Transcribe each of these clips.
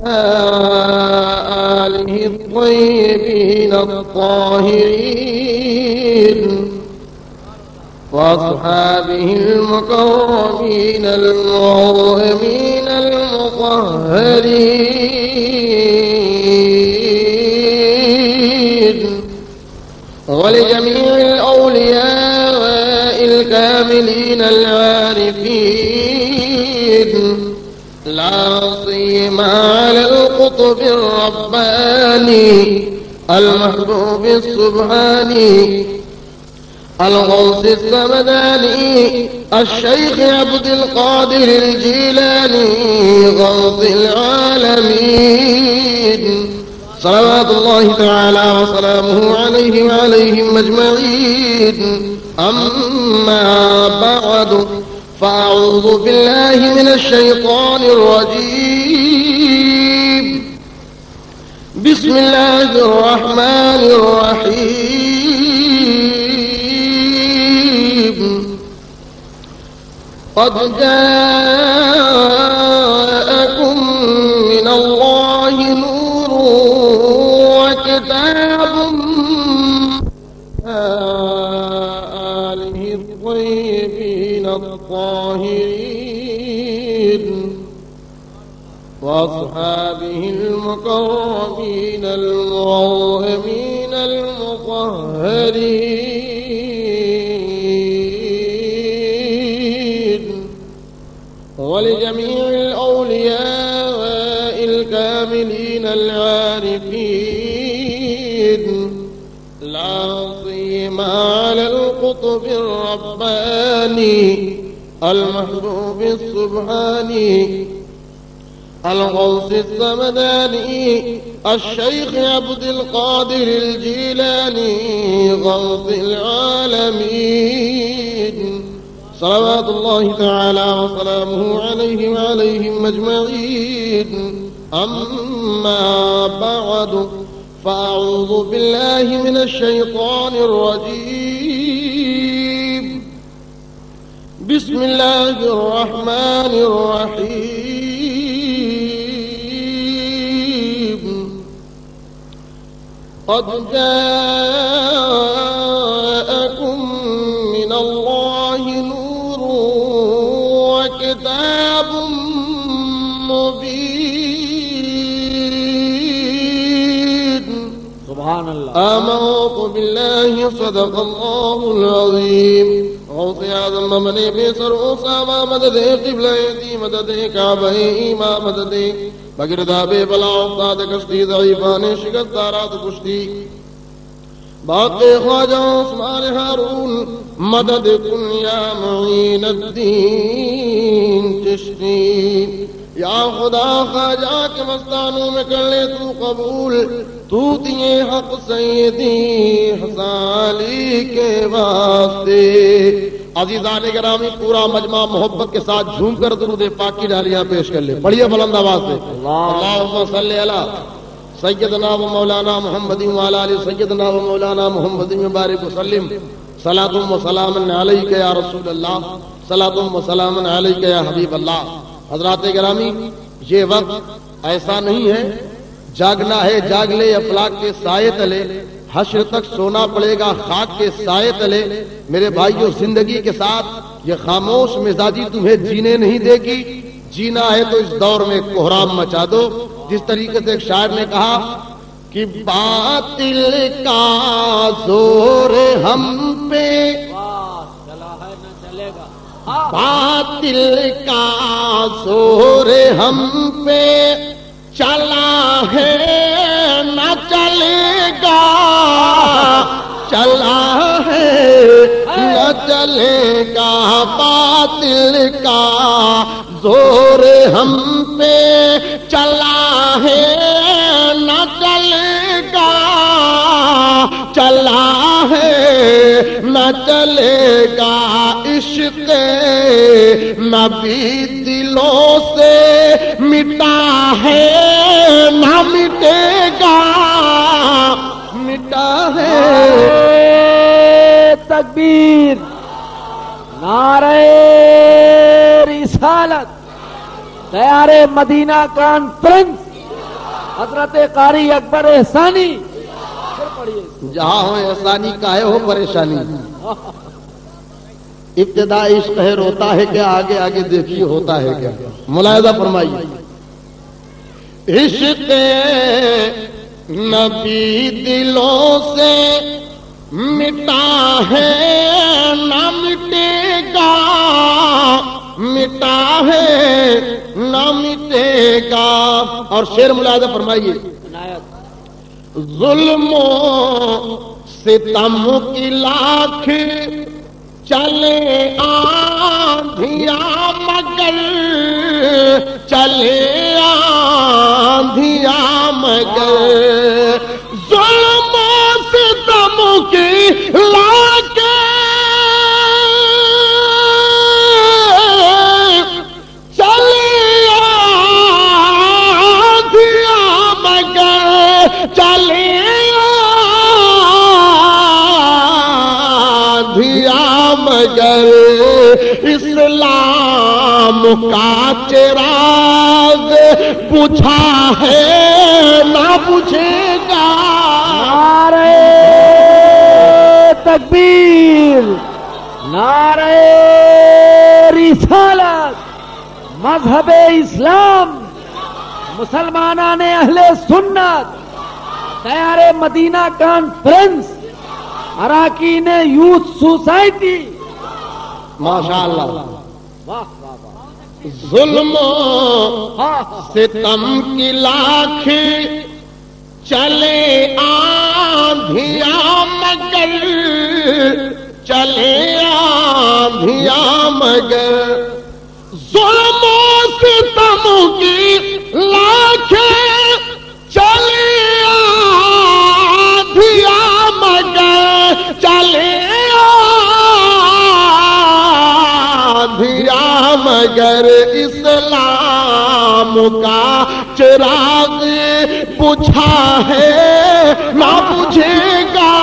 آله الطيبين الطاهرين وأصحابه المكرمين المعظمين المطهرين ولجميع الأولياء الكاملين العارفين لا سيما على القطب الرباني المحبوب السبحاني الغوث السمداني الشيخ عبد القادر الجيلاني غوث العالمين صلوات الله تعالى وسلامه عليه وعليهم أجمعين. أما بعد فأعوذ بالله من الشيطان الرجيم. بسم الله الرحمن الرحيم. قد جاءكم من الله نور وكتاب آله الطيبين الطاهرين وأصحابه المكرمين المعظمين المطهرين ولجميع الأولياء الكاملين العارفين لا سيما على القطب الرباني المحبوب السبحاني الغوث السمداني الشيخ عبد القادر الجيلاني غوث العالمين صلوات الله تعالى وسلامه عليه وعليهم أجمعين. أما بعد فأعوذ بالله من الشيطان الرجيم. بسم الله الرحمن الرحيم. قد جاءكم من الله نور وكتاب مبين. سبحان الله. آمنت بالله صدق الله العظيم. غوث اعظم ممن بسر اسامہ مدد قبلہ دی مدد کعبہ ایما مدد بگرداب بلا افتاد کشتی ضعیفان شکست دارات کشتی باقی خواجہ عثمان ہارون مدد کن یا معین الدین چشتی. یا خدا خواجہ کے مستانوں میں کر لے تو قبول، تو دیے حق سیدی حسالی کے واسطے. عزیزان گرامی پورا مجمع محبت کے ساتھ جھوم کر درود پاک کی ڈالیاں پیش کر لے. پڑھیے بلند آواز سے. اللہم صلی علی سیدنا و مولانا محمد وعلی آل سیدنا و مولانا محمد مبارک وسلم. صلاۃ و سلام علیک یا رسول اللہ، صلاۃ و سلام علیک یا حبیب اللہ. حضرات گرامی، یہ وقت ایسا نہیں ہے جاگنا ہے جاگ لے افلاک کے سائے تلے، حشر تک سونا پڑے گا خاک کے سائے تلے. میرے بھائیوں، زندگی کے ساتھ یہ خاموش مزاجی تمہیں جینے نہیں دے گی. جینا ہے تو اس دور میں کوہرام مچا دو. جس طریقے سے ایک شاعر نے کہا کہ باطل کا زور ہم پہ باطل کا زور ہم پہ چلا ہے نہ چلے گا، چلا ہے نہ چلے گا. باطل کا زور ہم پہ چلا ہے نہ چلے گا، چلا ہے نہ چلے گا. عشق نبی دلوں سے مٹا ہے نہ مٹے گا، مٹا ہے. تکبیر، نعرہ رسالت. تیار مدینہ کانفرنس حضرت قاری اکبر احسانی. پھر پڑھیے. جہاں ہو احسانی کاہے ہو پریشانی. ابتدا عشق ہے روتا ہے کیا, آگے آگے دیکھیے ہوتا ہے کیا. ملاحظہ فرمائیے. عشق نبی دلوں سے مٹا ہے نہ مٹے گا, مٹا ہے نہ مٹے گا. اور شعر ملاحظہ فرمائیے. ظلم و ستم کی لاکھ چلے آندھیاں مگر, چلے آندھیاں مگر, ظلم و ستم کی لاکھ چلے آندھیاں مگر, چلے مگر, اسلام کا چراغ بجھا ہے نہ بجھے گا. نعرہ تکبیر, نعرہ رسالت, مذہب اسلام, مسلمانان اہل سنت, تیار مدینہ کانفرنس, اراکین یوتھ سوسائٹی. ماشاءاللہ. واہ واہ واہ. ظلم ستم کی لاکھ چلے آندھیاں مگر, چلے آندھیاں مگر, ظلم ستم کی لاکھ چلے آندھیاں مگر, چلے آندھیاں مگر, اسلام کا چراغ بجھا ہے نہ بجھے گا,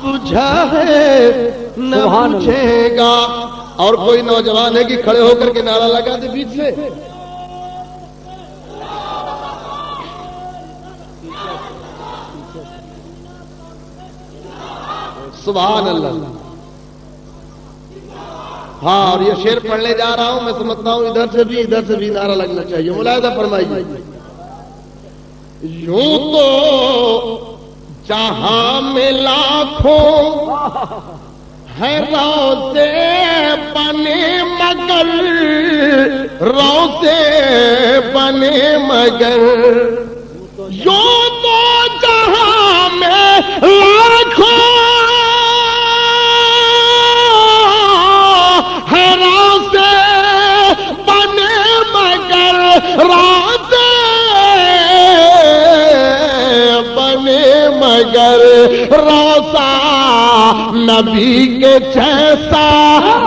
بجھا ہے نہ بجھے گا. اور کوئی نوجوان ہے کہ کھڑے ہو کر کے نعرہ لگا دے بیچ سے. سبحان اللہ. ہاں, اور یہ شعر پڑھنے جا رہا ہوں, میں سمجھتا ہوں ادھر سے بھی نعرہ لگنا چاہیے. ملاحظہ فرمائیے. یوں تو جہاں میں لاکھوں ہے روزے بنے مگر, روزے بنے مگر, یوں تو جہاں میں لاکھوں ہے روزے بنے مگر, روزے بنے مگر, روزہ نبی کے جیسا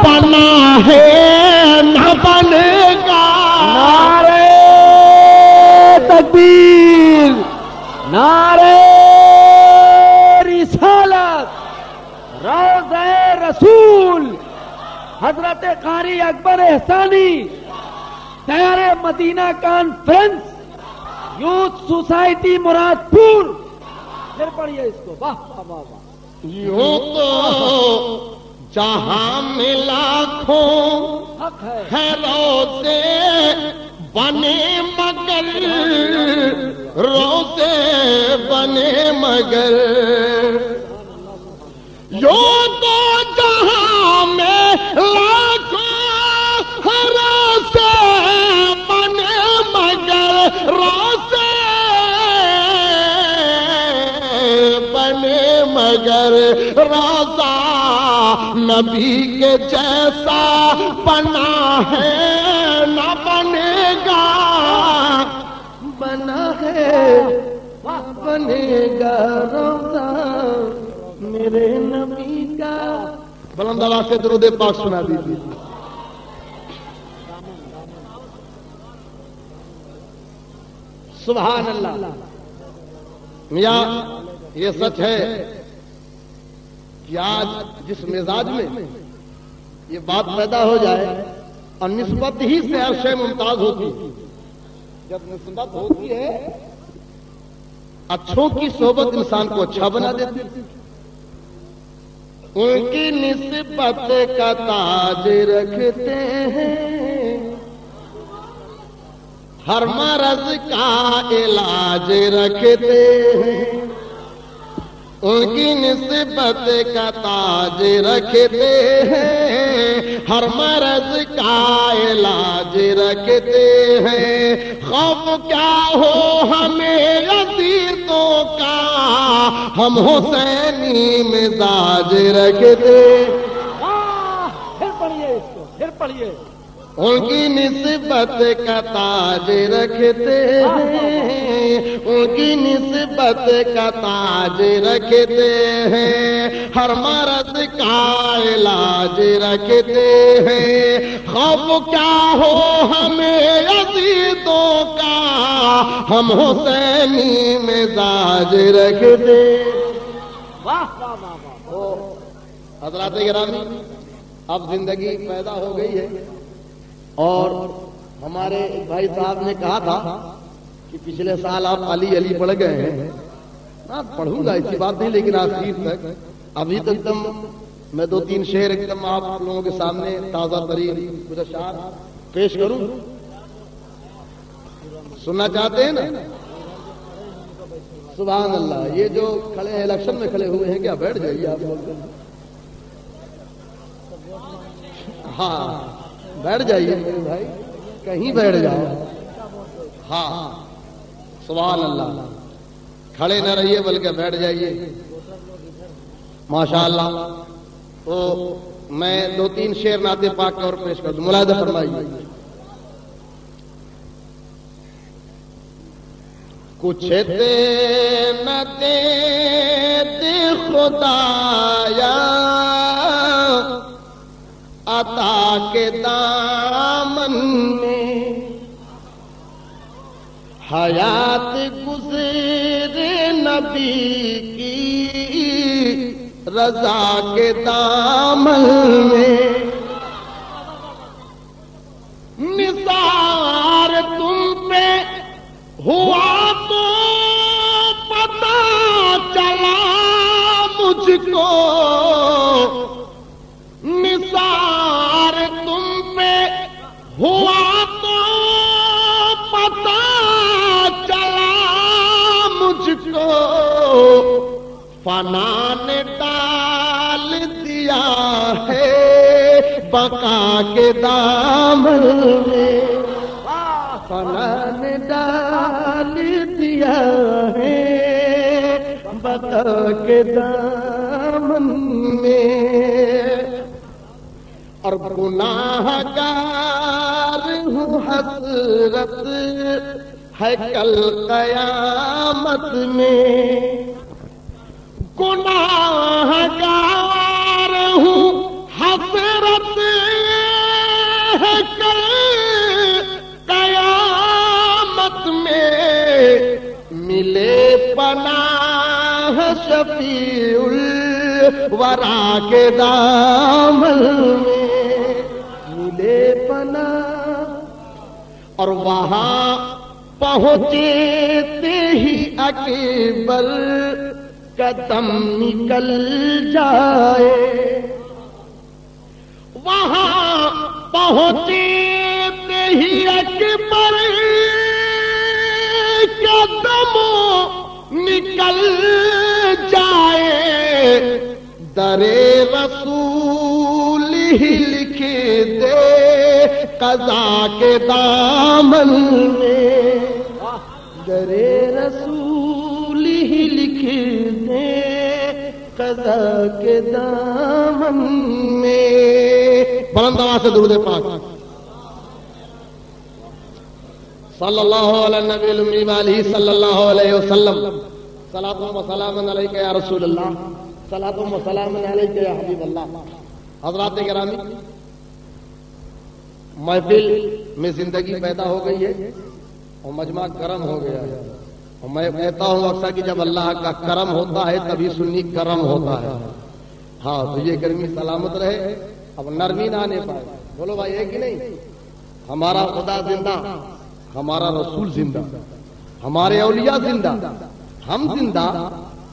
بنا ہے نہ بنے گا. نعرہ تکبیر, نعرہ رسالت, روضہ رسول, حضرت قاری اکبر احسانی, تیار مدینہ کانفرنس, یوتھ سوسائٹی مراد پور. پھر پڑھیے اس کو. واہ واہ واہ واہ. یوں تو جہاں میں لاکھوں حق ہے روزے بنے مگر, روزے بنے مگر, یوں تو جہاں میں لاکھوں ہے روزے بنے مگر, روزے بنے مگر, روزہ نبی کے جیسا بنا ہے نہ بنے گا, بنا ہے بنے گا روزہ میرے نبی کا. بلند آواز سے درود پاک سنا دیجیے. سبحان اللہ. میاں یہ سچ ہے کہ آج جس مزاج میں یہ بات پیدا ہو جائے اور نسبت ہی سے ہر شے ممتاز ہوتی, جب نسبت ہوتی ہے اچھوں کی صحبت انسان کو اچھا بنا دیتی، ان کی نسبت کا تاج رکھتے ہیں، ہر مرض کا علاج رکھتے ہیں، ان کی نسبت کا تاج رکھتے ہیں، ہر مرض کا علاج رکھتے ہیں، خوف کیا ہو ہمیں عزیزوں کا، ہم حسینی مزاج رکھتے ہیں۔ پھر پڑھیے اس کو، پھر پڑھیے۔ ان کی نسبت کا تاج رکھتے ہیں، ان کی نسبت کا تاج رکھتے ہیں، ہر مرض کا علاج رکھتے ہیں، خوف کیا ہو ہمیں عزیزوں کا، ہم حسینی مزاج رکھتے ہیں۔ واہ واہ واہ واہ۔ حضرات گرامی، اب زندگی پیدا ہو گئی ہے، اور ہمارے بھائی صاحب نے کہا تھا کہ پچھلے سال آپ علی علی پڑھ گئے ہیں، پڑھوں گا ایسی بات نہیں، لیکن آخر تک ابھی تک دم میں 2-3 شعر ایک دم آپ لوگوں کے سامنے تازہ ترین کچھ اشعار پیش کروں، سننا چاہتے ہیں نا؟ سبحان اللہ۔ یہ جو کھڑے ہیں الیکشن میں کھڑے ہوئے ہیں، کیا بیٹھ جائیے آپ لوگ؟ ہاں بیٹھ جائیے میرے بھائی، کہیں بیٹھ جاؤ۔ ہاں سبحان اللہ، کھڑے نہ رہیے بلکہ بیٹھ جائیے، ماشاءاللہ۔ تو میں 2-3 شعر نعت پاک اور پیش کر دوں، ملاحظہ فرمائیے۔ کچھ دے نہ دے خدایا عطا کے دامن میں، حیات گزرے نبی کی رضا کے دامن میں، نثار تم پہ ہوا تو پتہ چلا مجھ کو، نثار تم پہ ہوا تو پتہ چلا مجھ کو، فنا نے ڈال دیا ہے بقا کے دامن میں، فنا نے ڈال دیا ہے بقا کے دامن میں، اور گناہ گار ہوں حسرت ہے کل قیامت میں، گناہ گار ہوں حسرت ہے کل قیامت میں، ملے پناہ شفیع الورا کے دامن میں، ملے پناہ، اور وہاں پہنچتے ہی اکبر قدم نکل جائے، وہاں پہنچتے ہی اکبر قدم نکل جائے، در رسول ہی لکھ دے قضا کے دامن میں، در رسول ہی لکھ دے قضا کے دامن میں۔ بلند آواز سے درود پاک صلی اللہ علیہ النبی الامی وآلہ صلی اللہ علیہ وسلم، صلاۃ و سلام علیک یا رسول اللہ، صلاۃ و سلام علیک یا حبیب اللہ۔ حضرات گرامی، محفل میں زندگی پیدا ہو گئی ہے اور مجمع کرم ہو گیا ہے، اور میں کہتا ہوں اکثر کہ جب اللہ کا کرم ہوتا ہے تبھی سنی کرم ہوتا ہے۔ ہاں تو یہ گرمی سلامت رہے، اب نرمی نہ آنے پائے، بولو بھائی ہے کہ نہیں؟ ہمارا خدا زندہ، ہمارا رسول زندہ، ہمارے اولیاء زندہ، ہم زندہ،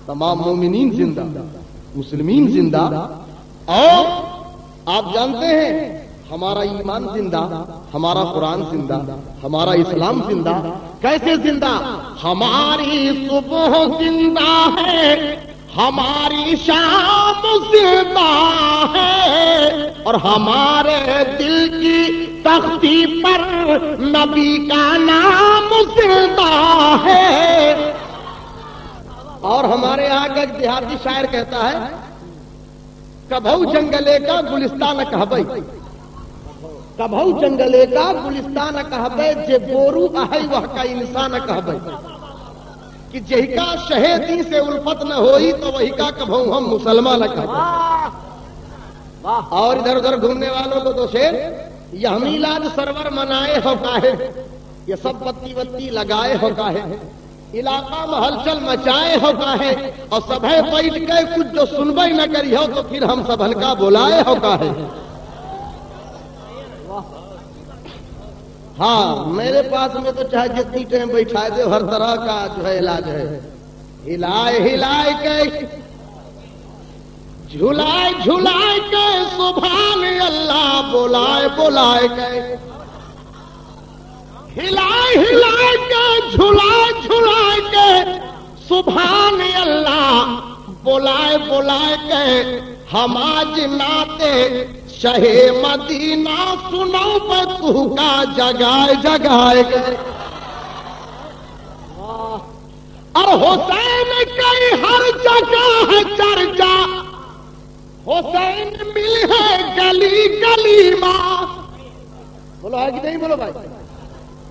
تمام مومنین زندہ، مسلمین زندہ، اور آپ جانتے ہیں ہمارا ایمان زندہ، ہمارا قرآن زندہ، ہمارا اسلام زندہ۔ کیسے زندہ؟ ہماری صبح زندہ ہے، ہماری شام زندہ ہے، اور ہمارے دل کی تختی پر نبی کا نام زندہ ہے۔ اور ہمارے یہاں کا ایک دیہاتی شاعر کہتا ہے، کبھو جنگلے کا گلستان کہبئی، کبھو جنگلے کا گلستان کہبئی، جے بورو اہی وہ کا انسان کہبئی، کہ جہی کا شہیدی سے الفت نہ ہوئی تو وہی کا کبھو ہم مسلمان کہبئی۔ اور ادھر ادھر گھومنے والوں کو تو شیر، یہ میلاد سرور منائے ہو کاہے، یہ سب بتی بتی لگائے ہو کاہے، علاقہ میں ہلچل مچائے ہو کاہے، اور سبھے بیٹھ کے کچھ جو سنبئی نہ کری ہو تو پھر ہم سب ہلکا بلائے ہو کاہے۔ ہاں میرے پاس میں تو چاہے جتنی ٹائم بیٹھائے دے ہر طرح کا جو ہے علاج ہے، ہلائے ہلائے کے جھلائے جھلائے کے سبحان اللہ بلائے بلائے کے، ہلائے ہلائے کے جھلائے جھلائے کے سبحان اللہ بلائے بلائے کے، ہم آج ناتے شہ مدینہ سنو بکو کا جگائے جگائے گئے۔ اور حسین کی ہر جگہ ہے چرچا، حسین مل ہے گلی گلی ماں۔ بولو ہے کہ نہیں بولو بھائی؟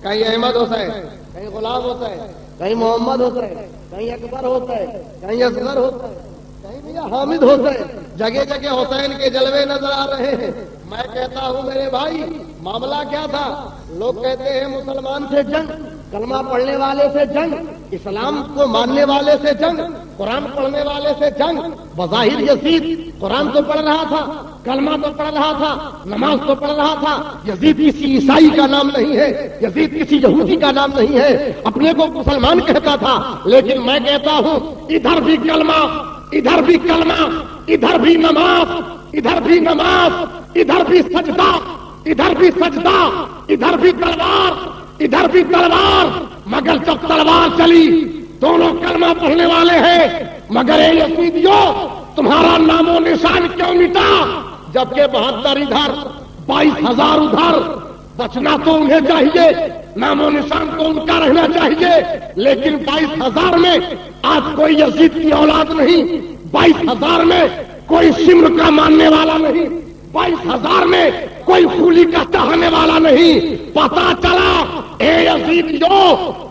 کہیں احمد ہوتا ہے، کہیں غلام ہوتا ہے، کہیں محمد ہوتا ہے، کہیں اکبر ہوتا ہے، کہیں اصغر ہوتا ہے، کہیں بھی حامد ہوتا ہے، جگہ جگہ حسین کے جلوے نظر آ رہے ہیں۔ میں کہتا ہوں میرے بھائی، معاملہ کیا تھا؟ لوگ کہتے ہیں مسلمان سے جنگ، کلمہ پڑھنے والے سے جنگ، اسلام کو ماننے والے سے جنگ، قرآن پڑھنے والے سے جنگ۔ بظاہر یزید قرآن تو پڑھ رہا تھا، کلمہ تو پڑھ رہا تھا، نماز تو پڑھ رہا تھا، یزید کسی عیسائی کا نام نہیں ہے، یزید کسی یہودی کا نام نہیں ہے، اپنے کو مسلمان کہتا تھا۔ لیکن میں کہتا ہوں ادھر بھی کلمہ، ادھر بھی کلمہ، ادھر بھی نماز، ادھر بھی نماز، ادھر بھی سجدہ، ادھر بھی سجدہ، ادھر بھی تلوار، ادھر بھی تلوار۔ مگر جب تلوار چلی دونوں کلمہ پڑھنے والے ہیں، مگر اے یزیدیو تمہارا نام و نشان کیوں مٹا؟ جبکہ 72 ادھر 22,000 ادھر، بچنا تو انہیں چاہیے، نام و نشان تو ان کا رہنا چاہیے، لیکن 22,000 میں آج کوئی یزید کی اولاد نہیں، 22,000 میں کوئی سمر کا ماننے والا نہیں، 22,000 میں کوئی خولی کا چاہنے والا نہیں۔ پتا چلا اے یزیدیو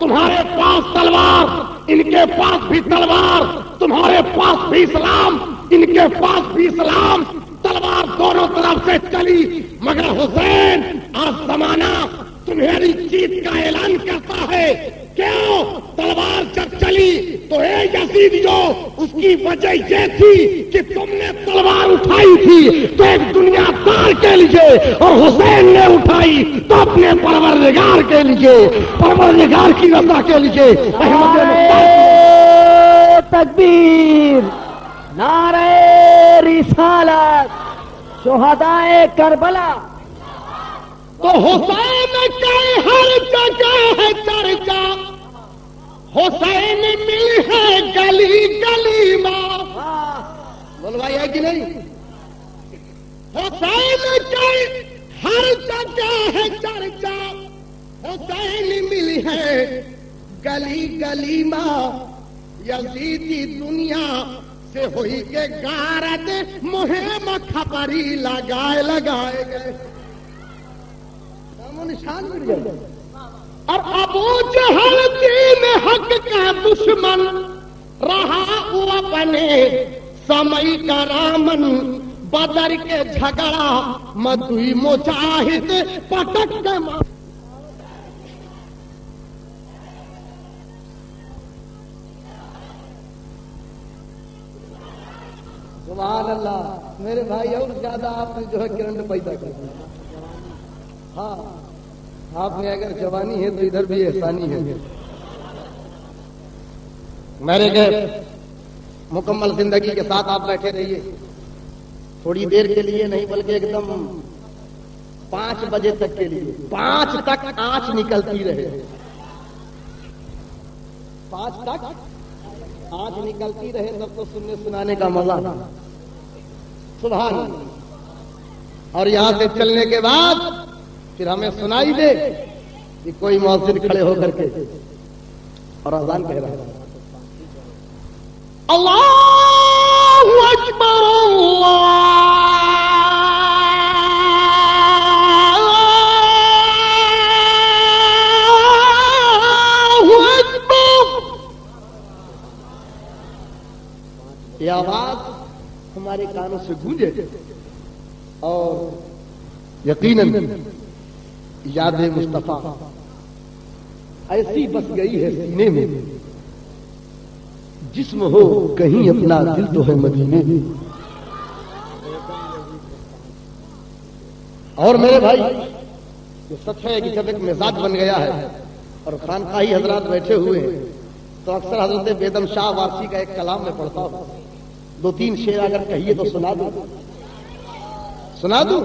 تمہارے پاس تلوار، ان کے پاس بھی تلوار، تمہارے پاس بھی اسلام، ان کے پاس بھی اسلام، تلوار دونوں طرف سے چلی۔ مگر حسین آج زمانہ تمہاری جیت کا اعلان کرتا ہے۔ کیوں؟ تلوار جب چلی تو اے یزیدیو اس کی وجہ یہ تھی کہ تم نے تلوار اٹھائی تھی تو ایک دنیا دار کے لیے، اور حسین نے اٹھائی تو اپنے پروردگار کے لیے، پروردگار کی رضا کے لیے۔ تکبیر، نعرہ رسالت، شہدائے کربلا۔ تو حسین کے ہر جگہ ہے چرچا، حسین مل ہے گلی گلی ماں۔ بولو بھائی ہے کہ نہیں؟ حسین کے ہر جگہ ہے چرچا، حسین مل ہے گلی گلی ماں۔ یزیدی دنیا سے ہوئی کے غارت مہم خبری لگائے لگائے گئے، نشان مل گئے۔ اور ابو جہل دین حق کا دشمن رہا ہوا بنے سمئی کا رامن، بدر کے جھگڑا مدوی مجاہد پٹک کے سبحان اللہ۔ میرے بھائی اور زیادہ آپ نے جو ہے کرنٹ پیدا کر دیا۔ ہاں آپ میں اگر جوانی ہے تو ادھر بھی احسانی ہے۔ میرے کہ مکمل زندگی کے ساتھ آپ بیٹھے رہیے، تھوڑی دیر کے لیے نہیں بلکہ ایک دم 5 بجے تک کے لیے، 5 تک آنچ نکلتی رہے، 5 تک آنچ نکلتی رہے، تب تو سننے سنانے کا مزہ تھا۔ سبحان اللہ۔ اور یہاں سے چلنے کے بعد پھر ہمیں سنائی دے کہ کوئی مؤذن کھڑے ہو کر کے اور اذان کہہ رہا ہے، اللہ اکبر اللہ اکبر۔ یہ آواز ہمارے کانوں سے گونجے اور یقیناً یاد مصطفیٰ ایسی بس گئی ہے سینے میں، جسم ہو کہیں اپنا دل تو ہے مدینے میں۔ اور میرے بھائی یہ سچ ہے کہ جب ایک مزاج بن گیا ہے اور خانقاہی حضرات بیٹھے ہوئے ہیں تو اکثر حضرت بیدم شاہ وارسی کا ایک کلام میں پڑھتا ہوں، 2-3 شعر اگر کہیے تو سنا دوں؟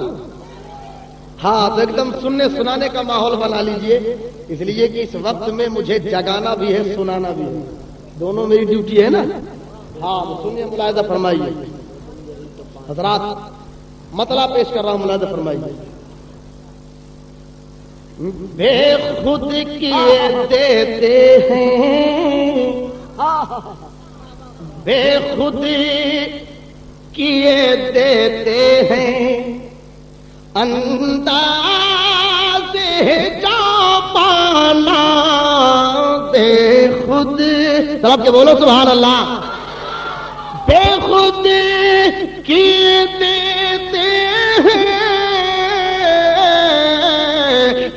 ہاں تو ایک دم سننے سنانے کا ماحول بنا لیجئے، اس لیے کہ اس وقت میں مجھے جگانا بھی ہے، سنانا بھی ہے، دونوں میری ڈیوٹی ہے نا۔ ہاں تو سنیے، ملاحظہ فرمائیے حضرات، مطلب پیش کر رہا ہوں، ملاحظہ فرمائیے۔ بے خود کیے دیتے ہیں، بے خود کیے دیتے ہیں، انداز جا پانا بے خود، سب کے بولو سبحان اللہ۔ بے خود کیے دیتے ہیں،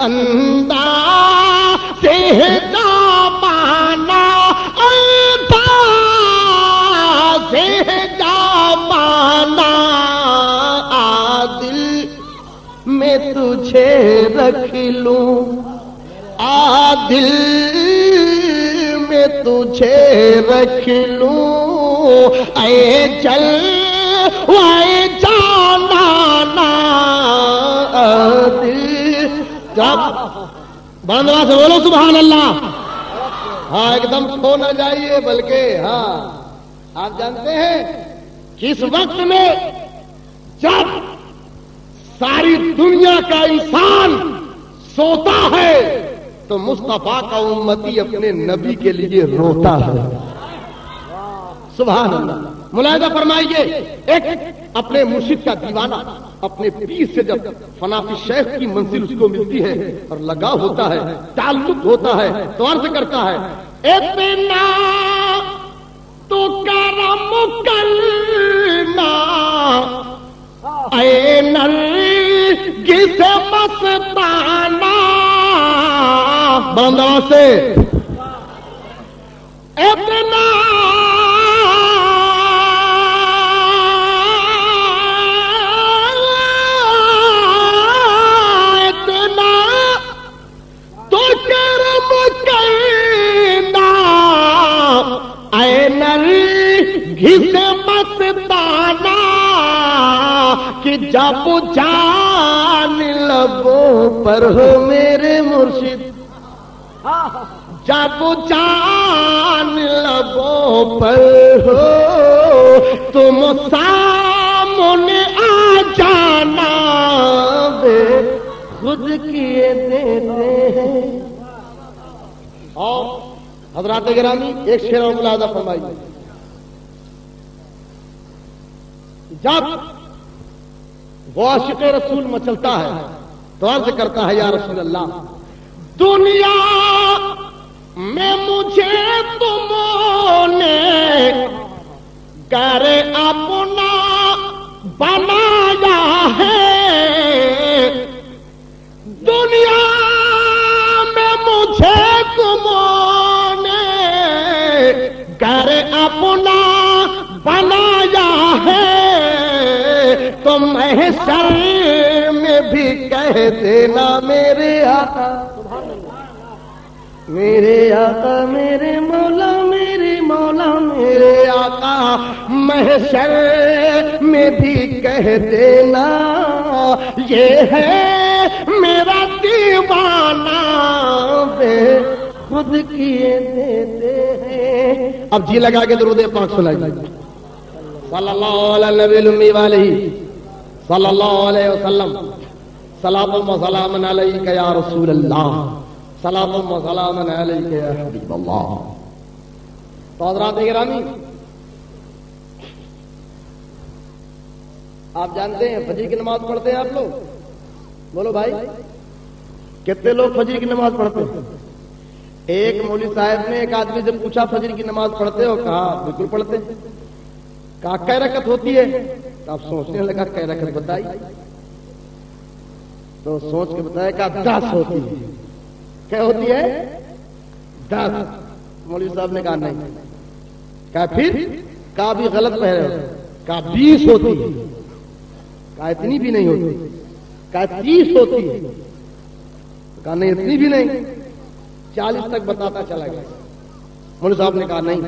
انداز جا پانا، انداز جا پانا، عادل میں تجھے رکھ لوں، عادل میں تجھے رکھ لوں، اے جل وے جانانا، عادل۔ جب باندھوا سے بولو سبحان اللہ۔ ہاں ایک دم کھو نہ جائیے، بلکہ ہاں آپ جانتے ہیں کہ اس وقت میں جب ساری دنیا کا انسان سوتا ہے تو مصطفیٰ کا امتی اپنے نبی کے لیے روتا ہے۔ سبحان اللہ۔ ملاحظہ فرمائیے، ایک اپنے مرشد کا دیوانہ اپنے پیر سے جب فنا فی شیخ کی منزل اس کو ملتی ہے اور لگاؤ ہوتا ہے، تعلق ہوتا ہے تو عرض کرتا ہے، اتنا تو کرم کرنا اے نرگس مستانہ، باندھوا سے اتنا تو کرم کرنا اے نرگس مستانہ، کہ جب جان لبوں پر ہو میرے مرشد، جب جان لبوں پر ہو تم سامنے آ جانا، بے خود کیے دیتے ہیں۔ اور حضرات گرامی ایک شعر اور ملاحظہ فرمائیے، جب وہ عاشق رسول مچلتا ہے تو عرض کرتا ہے، یا رسول اللہ، دنیا میں مجھے تم نے گھر اپنا بنایا ہے، دنیا میں مجھے تم نے گھر اپنا بنایا ہے، تو محشر میں بھی کہہ دینا میرے آقا، میرے آقا، میرے مولا، میرے مولا، محشر میں بھی کہہ دینا یہ ہے میرا دیوانہ بے خود کیے دیتے ہیں. اب جی لگا کے درود پاک سنائیے صلی اللہ علیہ نبی الامی والہ صلی اللہ علیہ وسلم. صلاۃ و سلام علیک یا رسول اللہ، صلاۃ و سلام علیک یا حبیب اللہ. تو حضرات گرامی، آپ جانتے ہیں فجر کی نماز پڑھتے ہیں آپ لوگ؟ بولو بھائی، کتنے لوگ فجر کی نماز پڑھتے ہیں؟ ایک مولوی صاحب نے ایک آدمی سے پوچھا فجر کی نماز پڑھتے ہو؟ کہا بالکل پڑھتے. کہا کئی رکعت ہوتی ہے؟ تو آپ سوچنے لگا کئی رکعت بتائی، تو سوچ کے بتایا کہا 10 ہوتی ہے. کیا ہوتی ہے؟ 10. مولوی صاحب نے کہا نہیں. کہا پھر؟ کہا بھی غلط پڑھ رہے ہو. کہا 20 ہوتی ہے. کہا اتنی بھی نہیں ہوتی. کہا 30 ہوتی ہے. کہا نہیں اتنی بھی نہیں. 40 تک بتاتا چلا گیا. مولوی صاحب نے کہا نہیں.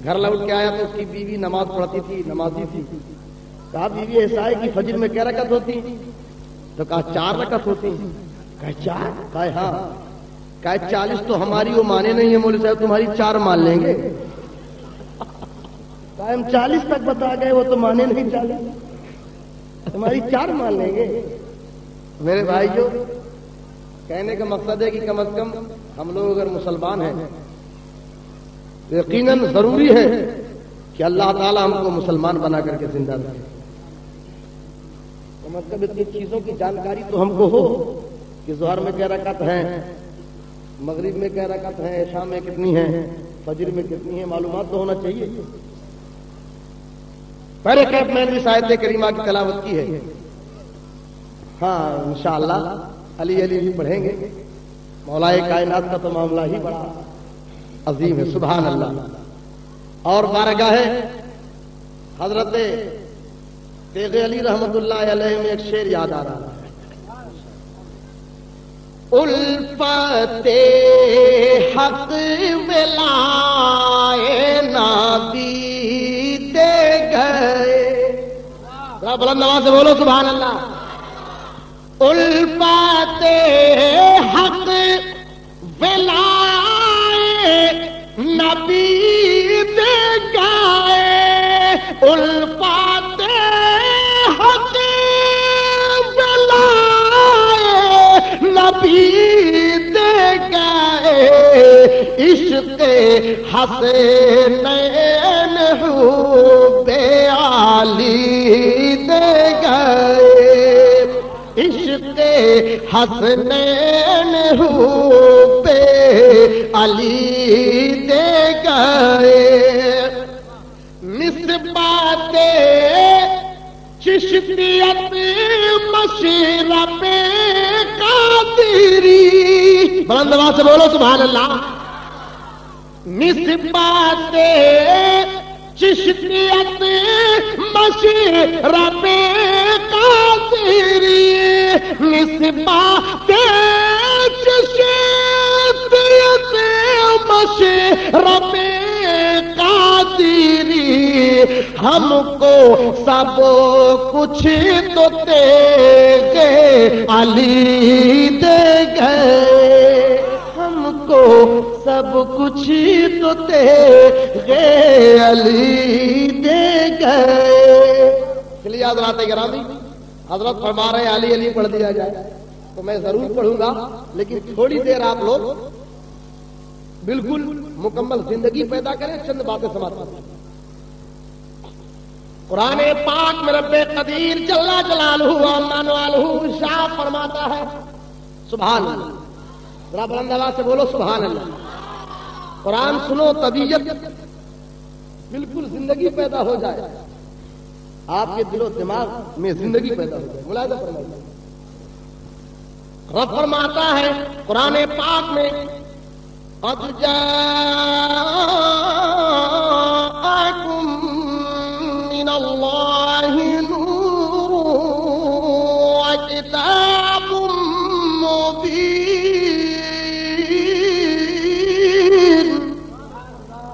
گھر لوٹ کے آیا تو اس کی بیوی نماز پڑھتی تھی، نمازی تھی. کہا بیوی ایسا ہے کہ فجر میں کیا رکعت ہوتی؟ تو کہا 4 رکعت ہوتی. کہا 4؟ کہا ہاں. کہا 40 تو ہماری وہ مانے نہیں ہے مولوی صاحب، تمہاری 4 مان لیں گے. کہا ہم 40 تک بتا گئے، وہ تو مانے نہیں 40، تمہاری 4 مان لیں گے. میرے بھائیو، کہنے کا مقصد ہے کہ کم از کم ہم لوگ اگر مسلمان ہیں، یقیناً ضروری ہے کہ اللہ تعالیٰ ہم کو مسلمان بنا کر کے زندہ رکھے. کم از کم اتنی چیزوں کی جانکاری تو ہم کو ہو کہ ظہر میں کیا رکعت ہیں، مغرب میں کیا رکعت ہیں، عشاء میں کتنی ہیں، فجر میں کتنی ہیں، معلومات تو ہونا چاہیے. پہلے کیف میں نے آیت کریمہ کی تلاوت کی ہے. ہاں انشاءاللہ علی علی بھی پڑھیں گے. مولا کائنات کا تو معاملہ ہی بڑا عظیم ہے، سبحان اللہ. اور بارگاہ حضرت تیغ علی رحمت اللہ علیہ میں ایک شعر یاد آ رہا ہے. الفت حق ولائے نبی دے گئے. ذرا بلند آواز سے بولو سبحان اللہ. الفت حق ولائے نبی دے گئے. الفت حق ولائے نبی دے گئے. عشق حسنین حب علی دے گئے. عشق حسنین حب علی دے گئے. نسبت چشتیت مشرب قادری. بلند آواز سے بولو سبحان اللہ. نسبت چشتیت مشرب قادری. نسبت چشتیت مشرب قادری. ہم کو سب کچھ تو تیغ علی دے گئے. ہم کو سب کچھ تو تیغ علی دے گئے. چلیے حضرات گرامی، حضرت فرما رہے علی علی پڑھ دیا جائے تو میں ضرور پڑھوں گا، لیکن تھوڑی دیر آپ لوگ بالکل مکمل زندگی پیدا کریں. چند باتیں سماتا ہوں. قرآن پاک میں رب قدیر جل جلالہ عمان والہ شاہ فرماتا ہے سبحان اللہ. ذرا بلند آواز سے بولو سبحان اللہ. قرآن سنو، طبیعت بالکل زندگی پیدا ہو جائے، آپ کے دل و دماغ میں زندگی پیدا ہو جائے. ملاحظہ فرمائیے. رب فرماتا ہے قرآن پاک میں قد جاءکم من اللہ نور وکتاب مبین.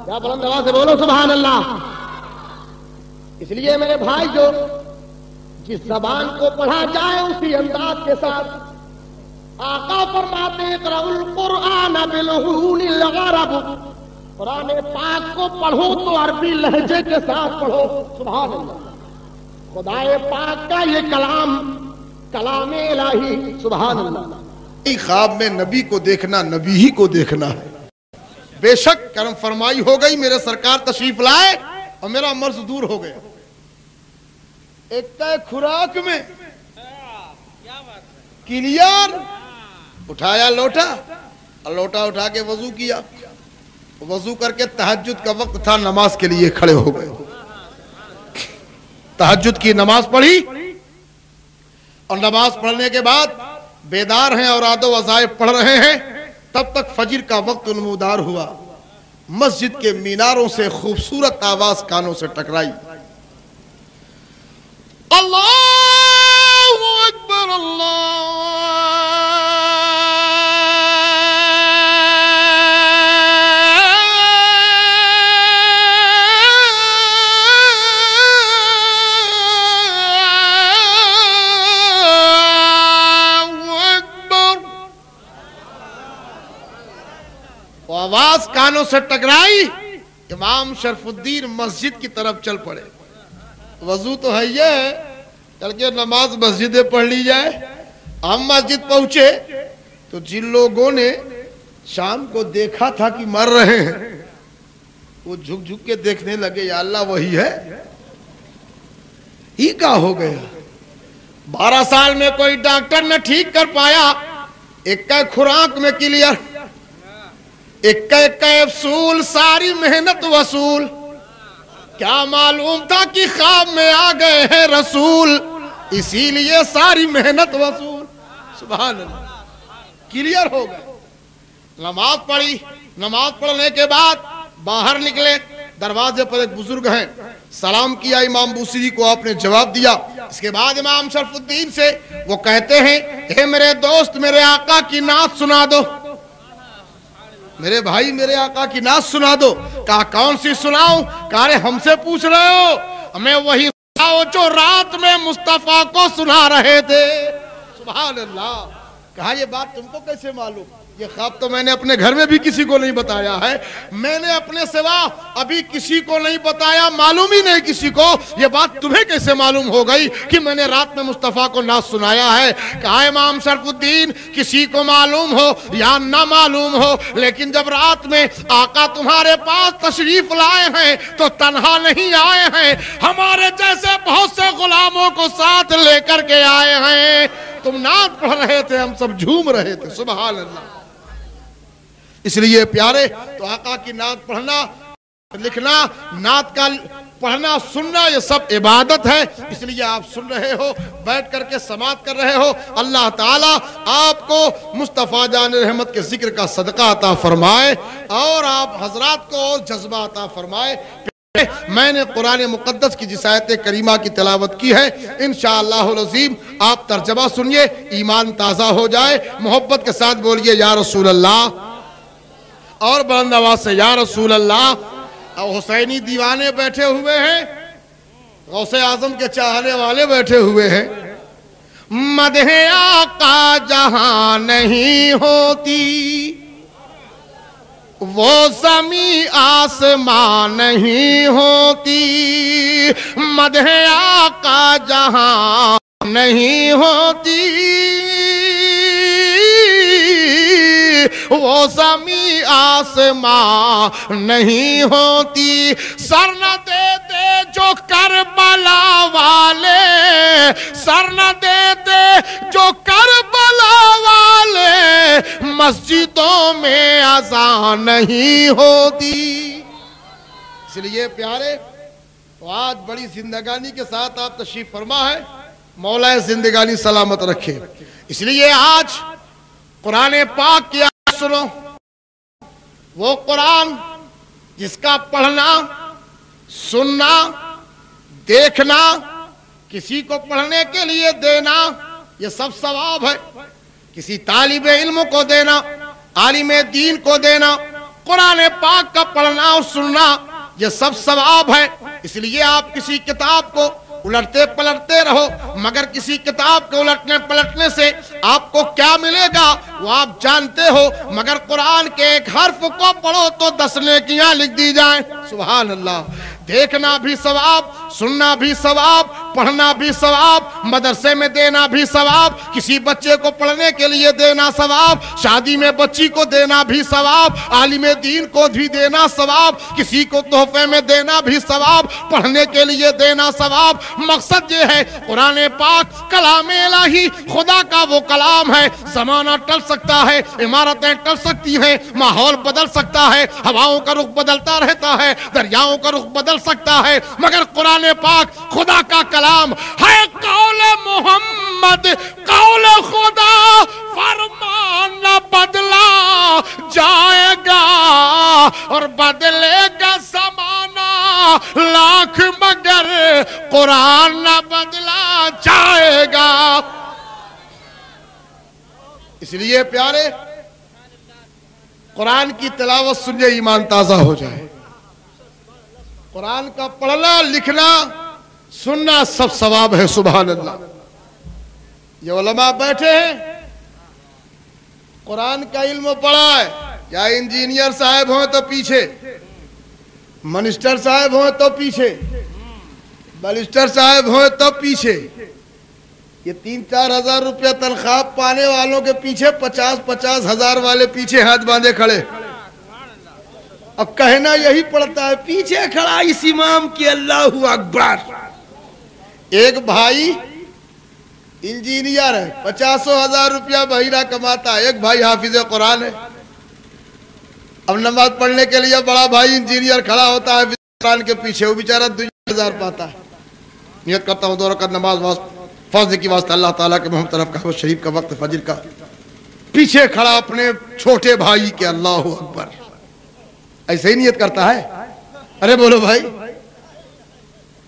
کیا بلند آواز سے بولو سبحان اللہ. اس لیے میرے بھائی جو جس زبان کو پڑھا جائے اسی انداز کے ساتھ آقا فرماتے ہیں اقرأوا القرآن بلحون العرب، قرآن پاک کو پڑھو تو عربی لہجے کے ساتھ پڑھو. سبحان اللہ. خدائے پاک کا یہ کلام الہی. سبحان اللہ. خواب میں نبی کو دیکھنا نبی ہی کو دیکھنا ہے. بے شک کرم فرمائی ہو گئی، میرے سرکار تشریف لائے اور میرا مرض دور ہو گیا. ایک خوراک میں کلیئر اٹھایا لوٹا اور لوٹا اٹھا کے وضو کیا. وضو کر کے تہجد کا وقت تھا، نماز کے لیے کھڑے ہو گئے. تہجد کی نماز پڑھی اور نماز پڑھنے کے بعد بیدار ہیں اور اوراد و وظائف پڑھ رہے ہیں. تب تک فجر کا وقت نمودار ہوا. مسجد کے میناروں سے خوبصورت آواز کانوں سے ٹکرائی. اللہ اکبر اللہ آواز کانوں سے ٹکرائی. امام شرف الدین مسجد کی طرف چل پڑے. وضو تو ہے یہ چل کے نماز مسجدیں پڑھ لی جائے. ہم مسجد پہنچے تو جن لوگوں نے شام کو دیکھا تھا کہ مر رہے ہیں وہ جھک جھک کے دیکھنے لگے. یا اللہ وہی ہے، ہی کیا ہو گیا؟ 12 سال میں کوئی ڈاکٹر نہ ٹھیک کر پایا. ایک خوراک میں کلیئر، ایک کیپسول، ساری محنت وصول. کیا معلوم تھا کہ خواب میں آ گئے ہیں رسول، اسی لیے ساری محنت وصول. سبحان اللہ. کلیئر ہو گئے. نماز پڑھی. نماز پڑھنے کے بعد باہر نکلے. دروازے پر ایک بزرگ ہیں، سلام کیا امام بوسری کو، آپ نے جواب دیا. اس کے بعد امام شرف الدین سے وہ کہتے ہیں اے میرے دوست میرے آقا کی نعت سنا دو. میرے بھائی میرے آقا کی نعت سنا دو. کہا کون سی سناؤں؟ کہا ہم سے پوچھ رہے ہو؟ ہمیں وہی سناؤ جو رات میں مصطفیٰ کو سنا رہے تھے. سبحان اللہ. کہا یہ بات تم کو کیسے معلوم؟ یہ خواب تو میں نے اپنے گھر میں بھی کسی کو نہیں بتایا ہے. میں نے اپنے سوا ابھی کسی کو نہیں بتایا، معلوم ہی نہیں کسی کو. یہ بات تمہیں کیسے معلوم ہو گئی کہ میں نے رات میں مصطفیٰ کو نعت سنایا ہے؟ کہا امام شرف الدین کسی کو معلوم ہو یا نہ معلوم ہو، لیکن جب رات میں آقا تمہارے پاس تشریف لائے ہیں تو تنہا نہیں آئے ہیں، ہمارے جیسے بہت سے غلاموں کو ساتھ لے کر کے آئے ہیں. تم نعت پڑھ رہے تھے، ہم سب جھوم رہے تھے. سبحان اللہ. اس لیے پیارے تو آقا کی نعت پڑھنا، لکھنا، نعت کا پڑھنا، سننا، یہ سب عبادت ہے. اس لیے آپ سن رہے ہو، بیٹھ کر کے سماعت کر رہے ہو. اللہ تعالیٰ آپ کو مصطفیٰ جان رحمت کے ذکر کا صدقہ عطا فرمائے اور آپ حضرات کو اور جذبہ عطا فرمائے. میں نے قرآن مقدس کی جس آیت کریمہ کی تلاوت کی ہے، انشاءاللہ العظیم آپ ترجمہ سنیے، ایمان تازہ ہو جائے. محبت کے ساتھ بولیے یا رسول اللہ، اور بلند آواز سے یا رسول اللہ. اور حسینی دیوانے بیٹھے ہوئے ہیں، غوث اعظم کے چاہنے والے بیٹھے ہوئے ہیں. مدح آقا جہاں نہیں ہوتی، وہ زمین آسمان نہیں ہوتی. مدح آقا جہاں نہیں ہوتی، وہ زمین آسمان نہیں ہوتی. سر نہ دیتے جو کربلا والے، سر نہ دیتے جو کربلا والے، مسجدوں میں اذان نہیں ہوتی. اس لیے پیارے تو آج بڑی زندگانی کے ساتھ آپ تشریف فرما ہے. مولا زندگانی سلامت رکھے. اس لیے آج قرآن پاک کی آیت سنو. وہ قرآن جس کا پڑھنا، سننا، دیکھنا، کسی کو پڑھنے کے لیے دینا، یہ سب ثواب ہے. کسی طالب علم کو دینا، عالم دین کو دینا، قرآن پاک کا پڑھنا اور سننا، یہ سب ثواب ہے. اس لیے آپ کسی کتاب کو الٹتے پلٹتے رہو، مگر کسی کتاب کے الٹنے پلٹنے سے آپ کو کیا ملے گا وہ آپ جانتے ہو، مگر قرآن کے ایک حرف کو پڑھو تو 10 نیکیاں لکھ دی جائیں۔ سبحان اللہ۔ دیکھنا بھی ثواب، سننا بھی ثواب، پڑھنا بھی ثواب، مدرسے میں دینا بھی ثواب، کسی بچے کو پڑھنے کے لیے دینا ثواب، شادی میں بچی کو دینا بھی ثواب، عالم دین کو بھی دینا ثواب، کسی کو تحفے میں دینا بھی ثواب، پڑھنے کے لیے دینا ثواب۔ مقصد یہ ہے قرآن پاک کلام الہی خدا کا وہ کلام ہے، زمانہ ٹل سکتا ہے، عمارتیں ٹل سکتی ہیں، ماحول بدل سکتا ہے، ہواؤں کا رخ بدلتا رہتا ہے، دریاؤں کا رخ بدل سکتا ہے، مگر قرآن پاک خدا کا کلام ہے، قول محمد قول خدا، فرمان نہ بدلا جائے گا اور بدلے گا زمانہ لاکھ مگر قرآن نہ بدلا جائے گا۔ اس لیے پیارے قرآن کی تلاوت سننے ایمان تازہ ہو جائے، قرآن کا پڑھنا لکھنا سننا سب ثواب ہے۔ سبحان اللہ۔ یہ علماء بیٹھے ہیں، قرآن کا علم پڑھا ہے، یا انجینئر صاحب ہوں تو پیچھے، منسٹر صاحب ہوں تو پیچھے، بلسٹر صاحب ہوں تو پیچھے، یہ 3-4 ہزار روپیہ تنخواہ پانے والوں کے پیچھے 50-50 ہزار والے پیچھے ہاتھ باندھے کھڑے، اب کہنا یہی پڑتا ہے پیچھے کھڑا اس امام کی اللہ اکبر۔ ایک بھائی انجینئر ہے، 50 ہزار روپیہ مہینہ کماتا ہے، ایک بھائی حافظ قرآن ہے، اب نماز پڑھنے کے لیے بڑا بھائی انجینئر کھڑا ہوتا ہے حافظ قرآن کے پیچھے، وہ بیچارہ 2,000 پاتا ہے۔ نیت کرتا ہوں 2 رکعت نماز فرض کی واسطہ اللہ تعالیٰ کے محمد طرف کعبہ شریف کا وقت فجر کا، پیچھے کھڑا اپنے چھوٹے بھائی کے اللہ اکبر، ایسے ہی نیت کرتا ہے؟ ارے بولو بھائی،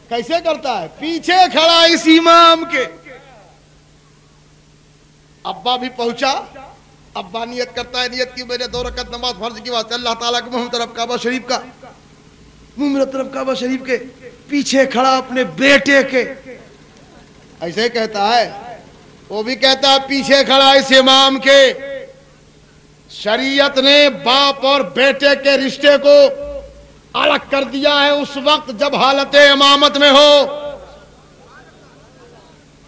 کیسے کرتا ہے؟ پیچھے کھڑا اس امام کے۔ ابا بھی پہنچا، ابا نیت کرتا ہے، نیت کی میں نے 2 رکعت نماز فرض کی واسطے اللہ تعالیٰ کے محمد طرف کعبہ شریف کا، محمد طرف کعبہ شریف کے، پیچھے کھڑا اپنے بیٹے کے، ایسے کہتا ہے؟ وہ بھی کہتا ہے پیچھے کھڑا اس امام کے۔ شریعت نے باپ اور بیٹے کے رشتے کو الگ کر دیا ہے اس وقت جب حالت امامت میں ہو۔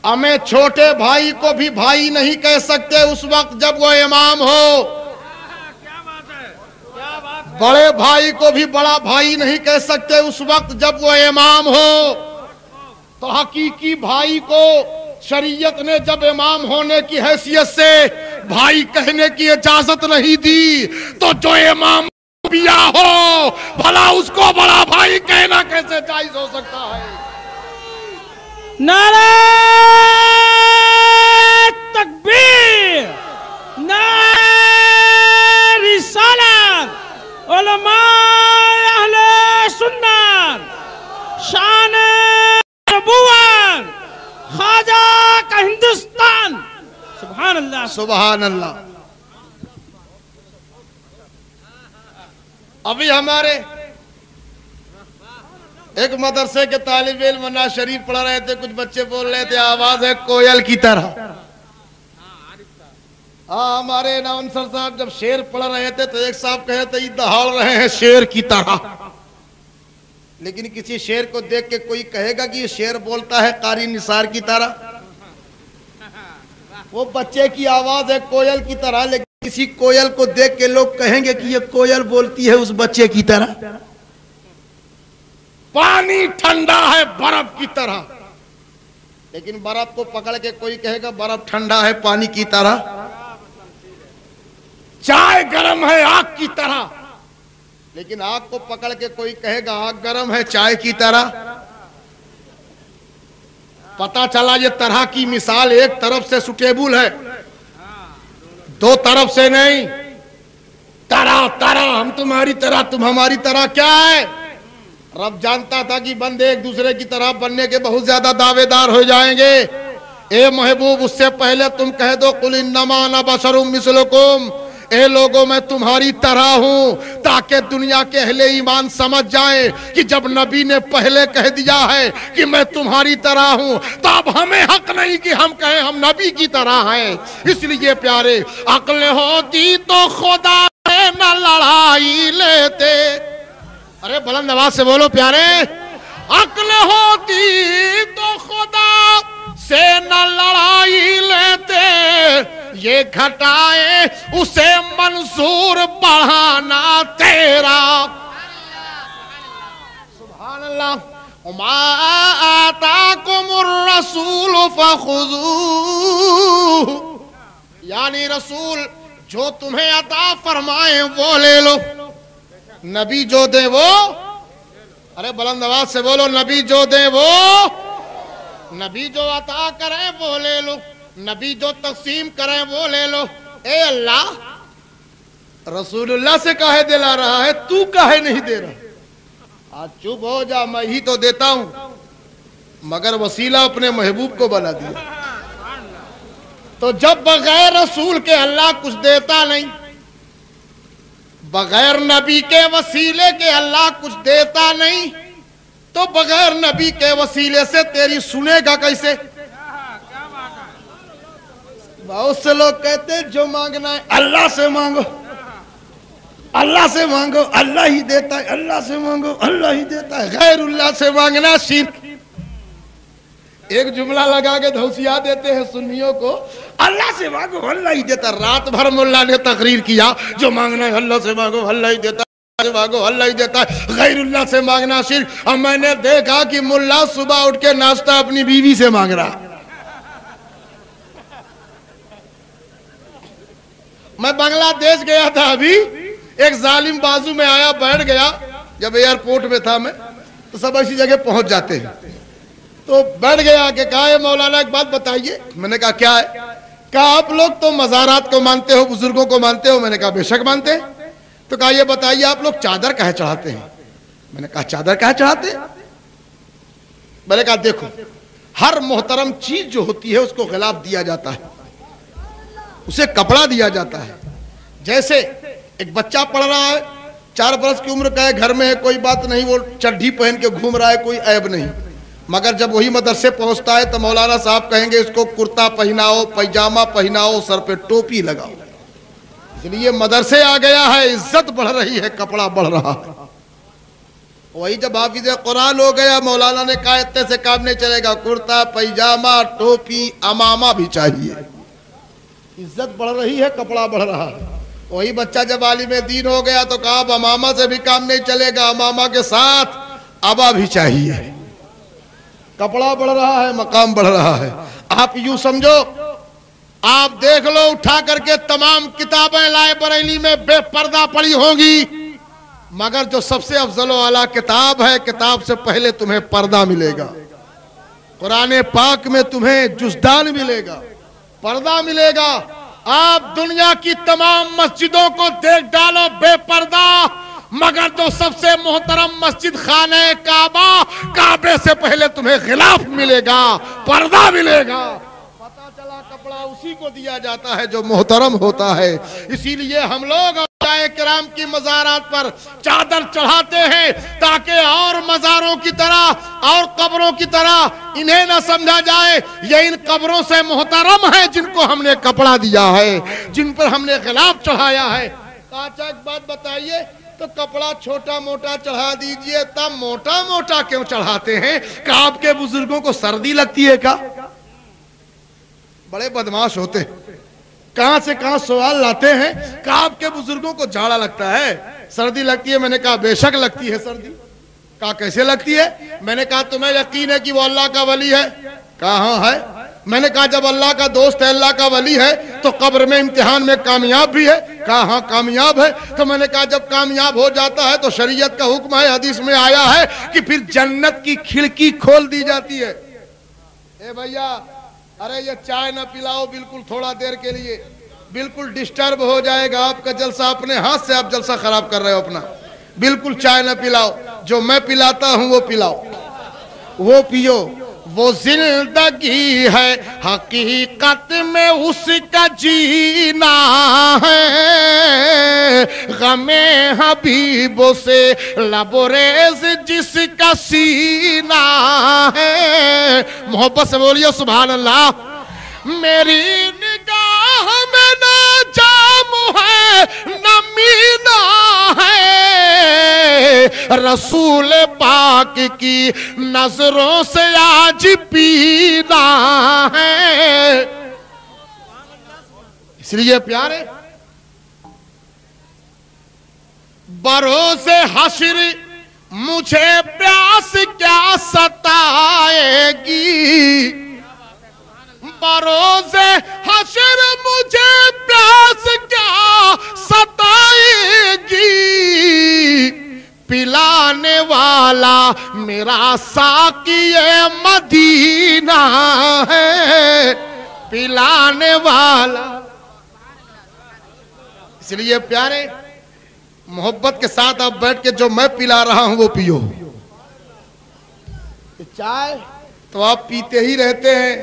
ہمیں چھوٹے بھائی کو بھی بھائی نہیں کہہ سکتے اس وقت جب وہ امام ہو، بڑے بھائی کو بھی بڑا بھائی نہیں کہہ سکتے اس وقت جب وہ امام ہو۔ تو حقیقی بھائی کو شریعت نے جب امام ہونے کی حیثیت سے بھائی کہنے کی اجازت نہیں دی، تو جو امام بیا ہو بھلا اس کو بڑا بھائی کہنا کیسے جائز ہو سکتا ہے؟ نعرہ تکبیر، نعرہ رسالت، علماء اہل سنت، شان نبوت، خواجہ کا ہندوستان۔ سبحان اللہ، سبحان اللہ۔ ابھی ہمارے ایک مدرسے کے طالب علم نعت شریف پڑھ رہے تھے، کچھ بچے بول رہے تھے آواز ہے کوئل کی طرح۔ ہمارے اناؤنسر صاحب جب شعر پڑھ رہے تھے تو ایک صاحب کہے تھے یہ دہاڑ رہے ہیں شعر کی طرح، لیکن کسی شعر کو دیکھ کے کوئی کہے گا کہ یہ شعر بولتا ہے قاری نثار کی طرح؟ وہ بچے کی آواز ہے کوئل کی طرح، لیکن کسی کوئل کو دیکھ کے لوگ کہیں گے کہ یہ کوئل بولتی ہے اس بچے کی طرح۔ پانی ٹھنڈا ہے برف کی طرح، لیکن برف کو پکڑ کے کوئی کہے گا برف ٹھنڈا ہے پانی کی طرح۔ چائے گرم ہے آگ کی طرح، لیکن آگ کو پکڑ کے کوئی کہے گا آگ گرم ہے چائے کی طرح۔ پتا چلا یہ طرح کی مثال ایک طرف سے سوٹیبل ہے، 2 طرف سے نہیں۔ طرح طرح، ہم تمہاری طرح تم ہماری طرح، کیا ہے؟ رب جانتا تھا کہ بندے ایک دوسرے کی طرح بننے کے بہت زیادہ دعوے دار ہو جائیں گے۔ اے محبوب، اس سے پہلے تم کہہ دو قل انما انا بشر مثلکم، اے لوگوں میں تمہاری طرح ہوں، تاکہ دنیا کے اہل ایمان سمجھ جائیں کہ جب نبی نے پہلے کہہ دیا ہے کہ میں تمہاری طرح ہوں تو اب ہمیں حق نہیں کہ ہم کہیں ہم نبی کی طرح ہیں۔ اس لیے پیارے، عقل ہوتی تو خدا سے نہ لڑائی لیتے۔ ارے بلند آواز سے بولو پیارے، عقل ہوتی تو خدا سے نہ لڑائی لیتے، یہ گھٹائے اسے منظور بڑھانا تیرا۔ سبحان اللہ۔ وما آتاکم الرسول فخذوہ، یعنی رسول جو تمہیں عطا فرمائے وہ لے لو، نبی جو دے وہ، ارے بلند آواز سے بولو، نبی جو دے وہ، نبی جو عطا کرے وہ لے لو، نبی جو تقسیم کرے وہ لے لو۔ اے اللہ، رسول اللہ سے کاہے دلا رہا ہے، تو کاہے نہیں دے رہا؟ آج چپ ہو جا، میں ہی تو دیتا ہوں، مگر وسیلہ اپنے محبوب کو بنا دیا۔ تو جب بغیر رسول کے اللہ کچھ دیتا نہیں، بغیر نبی کے وسیلے کے اللہ کچھ دیتا نہیں، تو بغیر نبی کے وسیلے سے تیری سنے گا کیسے؟ بہت سے لوگ کہتے ہیں جو مانگنا ہے اللہ سے مانگو، اللہ سے مانگو اللہ ہی دیتا ہے، اللہ سے مانگو اللہ ہی دیتا ہے، غیر اللہ سے مانگنا شرک۔ ایک جملہ لگا کے دھوسیا دیتے ہیں سنیوں کو، اللہ سے مانگو اللہ ہی دیتا ہے۔ رات بھر ملا نے تقریر کیا جو مانگنا ہے اللہ سے مانگو اللہ ہی دیتا ہے، مانگو اللہ ہی دیتا ہے، غیر اللہ سے مانگنا شرک۔ اب میں نے دیکھا کہ ملا صبح اٹھ کے ناشتہ اپنی بیوی سے مانگ رہا۔ میں بنگلہ دیش گیا تھا ابھی، ایک ظالم بازو میں آیا، بیٹھ گیا، جب ایئرپورٹ میں تھا میں تو سب ایسی جگہ پہنچ جاتے ہیں، تو بیٹھ گیا کہ کہا ہے مولانا ایک بات بتائیے۔ میں نے کہا کیا ہے؟ کہا آپ لوگ تو مزارات کو مانتے ہو، بزرگوں کو مانتے ہو۔ میں نے کہا بے شک مانتے ہیں۔ تو کہا یہ بتائیے آپ لوگ چادر کہاں چڑھاتے ہیں؟ میں نے کہا چادر کہاں چڑھاتے ہیں؟ میں نے کہا دیکھو، ہر محترم چیز جو ہوتی ہے اس کو غلاف دیا جاتا ہے، اسے کپڑا دیا جاتا ہے۔ جیسے ایک بچہ پڑھ رہا ہے، 4 برس کی عمر کا ہے، گھر میں ہے، کوئی بات نہیں، وہ چڈھی پہن کے گھوم رہا ہے، کوئی عیب نہیں، مگر جب وہی مدرسے پہنچتا ہے تو مولانا صاحب کہیں گے اس کو کرتا پہناؤ، پیجامہ پہناؤ، سر پہ ٹوپی لگاؤ۔ اس لیے مدرسے آ گیا ہے، عزت بڑھ رہی ہے، کپڑا بڑھ رہا ہے۔ وہی جب حافظ قرآن ہو گیا، مولانا نے کہا اتنے سے کام نہیں چلے گا، کرتا پیجامہ ٹوپی امامہ بھی چاہیے۔ عزت بڑھ رہی ہے، کپڑا بڑھ رہا ہے۔ وہی بچہ جب عالم دین ہو گیا تو کہا اب امامہ سے بھی کام نہیں چلے گا، امامہ کے ساتھ ابا بھی چاہیے۔ کپڑا بڑھ رہا ہے، مقام بڑھ رہا ہے۔ آپ یوں سمجھو، آپ دیکھ لو اٹھا کر کے تمام کتابیں لائے بریلی میں بے پردہ پڑی ہوں گی، مگر جو سب سے افضل و اعلیٰ کتاب ہے، کتاب سے پہلے تمہیں پردہ ملے گا۔ قرآن پاک میں تمہیں جزدان ملے گا، پردہ ملے گا۔ آپ دنیا کی تمام مسجدوں کو دیکھ ڈالو بے پردہ، مگر جو سب سے محترم مسجد خانہ کعبہ، کعبے سے پہلے تمہیں غلاف ملے گا، پردہ ملے گا۔ پتہ چلا کپڑا اسی کو دیا جاتا ہے جو محترم ہوتا ہے۔ اسی لیے ہم لوگ اولیاء کرام کی مزارات پر چادر چڑھاتے ہیں، تاکہ اور مزاروں کی طرح اور قبروں کی طرح انہیں نہ سمجھا جائے یہ ان قبروں سے محترم ہیں جن کو ہم نے کپڑا دیا ہے، جن پر ہم نے غلاف چڑھایا ہے۔ چاچا ایک بات بتائیے، تو کپڑا چھوٹا موٹا چڑھا دیجئے، تب موٹا موٹا کیوں چڑھاتے ہیں؟ کہ آپ کے بزرگوں کو سردی لگتی ہے کیا؟ بڑے بدماش ہوتے ہیں، کہاں سے کہاں سوال لاتے ہیں کہ آپ کے بزرگوں کو جھاڑا لگتا ہے، سردی لگتی ہے۔ میں نے کہا بے شک لگتی ہے سردی۔ کہا کیسے لگتی ہے؟ میں نے کہا تمہیں یقین ہے کہ وہ اللہ کا ولی ہے؟ کہا ہاں ہے۔ میں نے کہا جب اللہ کا دوست ہے، اللہ کا ولی ہے، تو قبر میں امتحان میں کامیاب بھی ہے؟ کہا ہاں کامیاب ہے۔ تو میں نے کہا جب کامیاب ہو جاتا ہے تو شریعت کا حکم ہے، حدیث میں آیا ہے کہ پھر جنت کی کھڑکی کھول دی جاتی ہے۔ اے بھیا، ارے یہ چائے نہ پلاؤ بالکل تھوڑا دیر کے لیے، بالکل ڈسٹرب ہو جائے گا آپ کا جلسہ، اپنے ہاتھ سے آپ جلسہ خراب کر رہے ہو اپنا۔ بالکل چائے نہ پلاؤ، جو میں پلاتا ہوں وہ پلاؤ، وہ پیو، وہ زندگی ہے حقیقت میں اس کا جینا ہے، غم حبیب سے لبریز جس کا سینہ ہے۔ محبت سے بولیے سبحان اللہ۔ میری نگاہ میں نہ جام ہے نہ مینا ہے، رسول پاک کی نظروں سے آج پینا ہے۔ اس لیے پیارے بروز حشر مجھے پیاس کیا ستائے گی، بروز حشر مجھے پیاس کیا ستائے گی، پلانے والا میرا ساقی مدینہ ہے، پلانے والا۔ اس لیے پیارے محبت کے ساتھ آپ بیٹھ کے جو میں پلا رہا ہوں وہ پیو۔ چائے تو آپ پیتے ہی رہتے ہیں،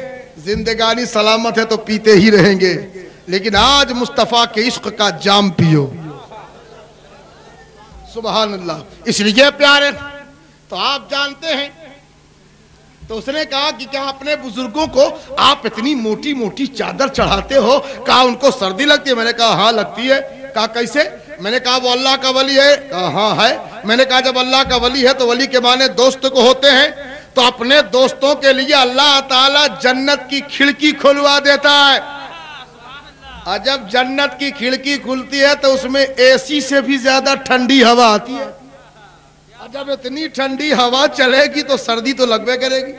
زندگانی سلامت ہے تو پیتے ہی رہیں گے، لیکن آج مصطفیٰ کے عشق کا جام پیو۔ سبحان اللہ۔ اس لیے پیارے تو آپ جانتے ہیں، تو اس نے کہا کہ کیا اپنے بزرگوں کو آپ اتنی موٹی موٹی چادر چڑھاتے ہو؟ کہا ان کو سردی لگتی ہے؟ میں نے کہا ہاں لگتی ہے۔ کہا کیسے؟ میں نے کہا وہ اللہ کا ولی ہے؟ کہا ہاں ہے۔ میں نے کہا جب اللہ کا ولی ہے تو ولی کے معنی دوست کو ہوتے ہیں، تو اپنے دوستوں کے لیے اللہ تعالیٰ جنت کی کھڑکی کھلوا دیتا ہے، اور جب جنت کی کھڑکی کھلتی ہے تو اس میں اے سی سے بھی زیادہ ٹھنڈی ہوا آتی ہے، اور جب اتنی ٹھنڈی ہوا چلے گی تو سردی تو لگوے کرے گی،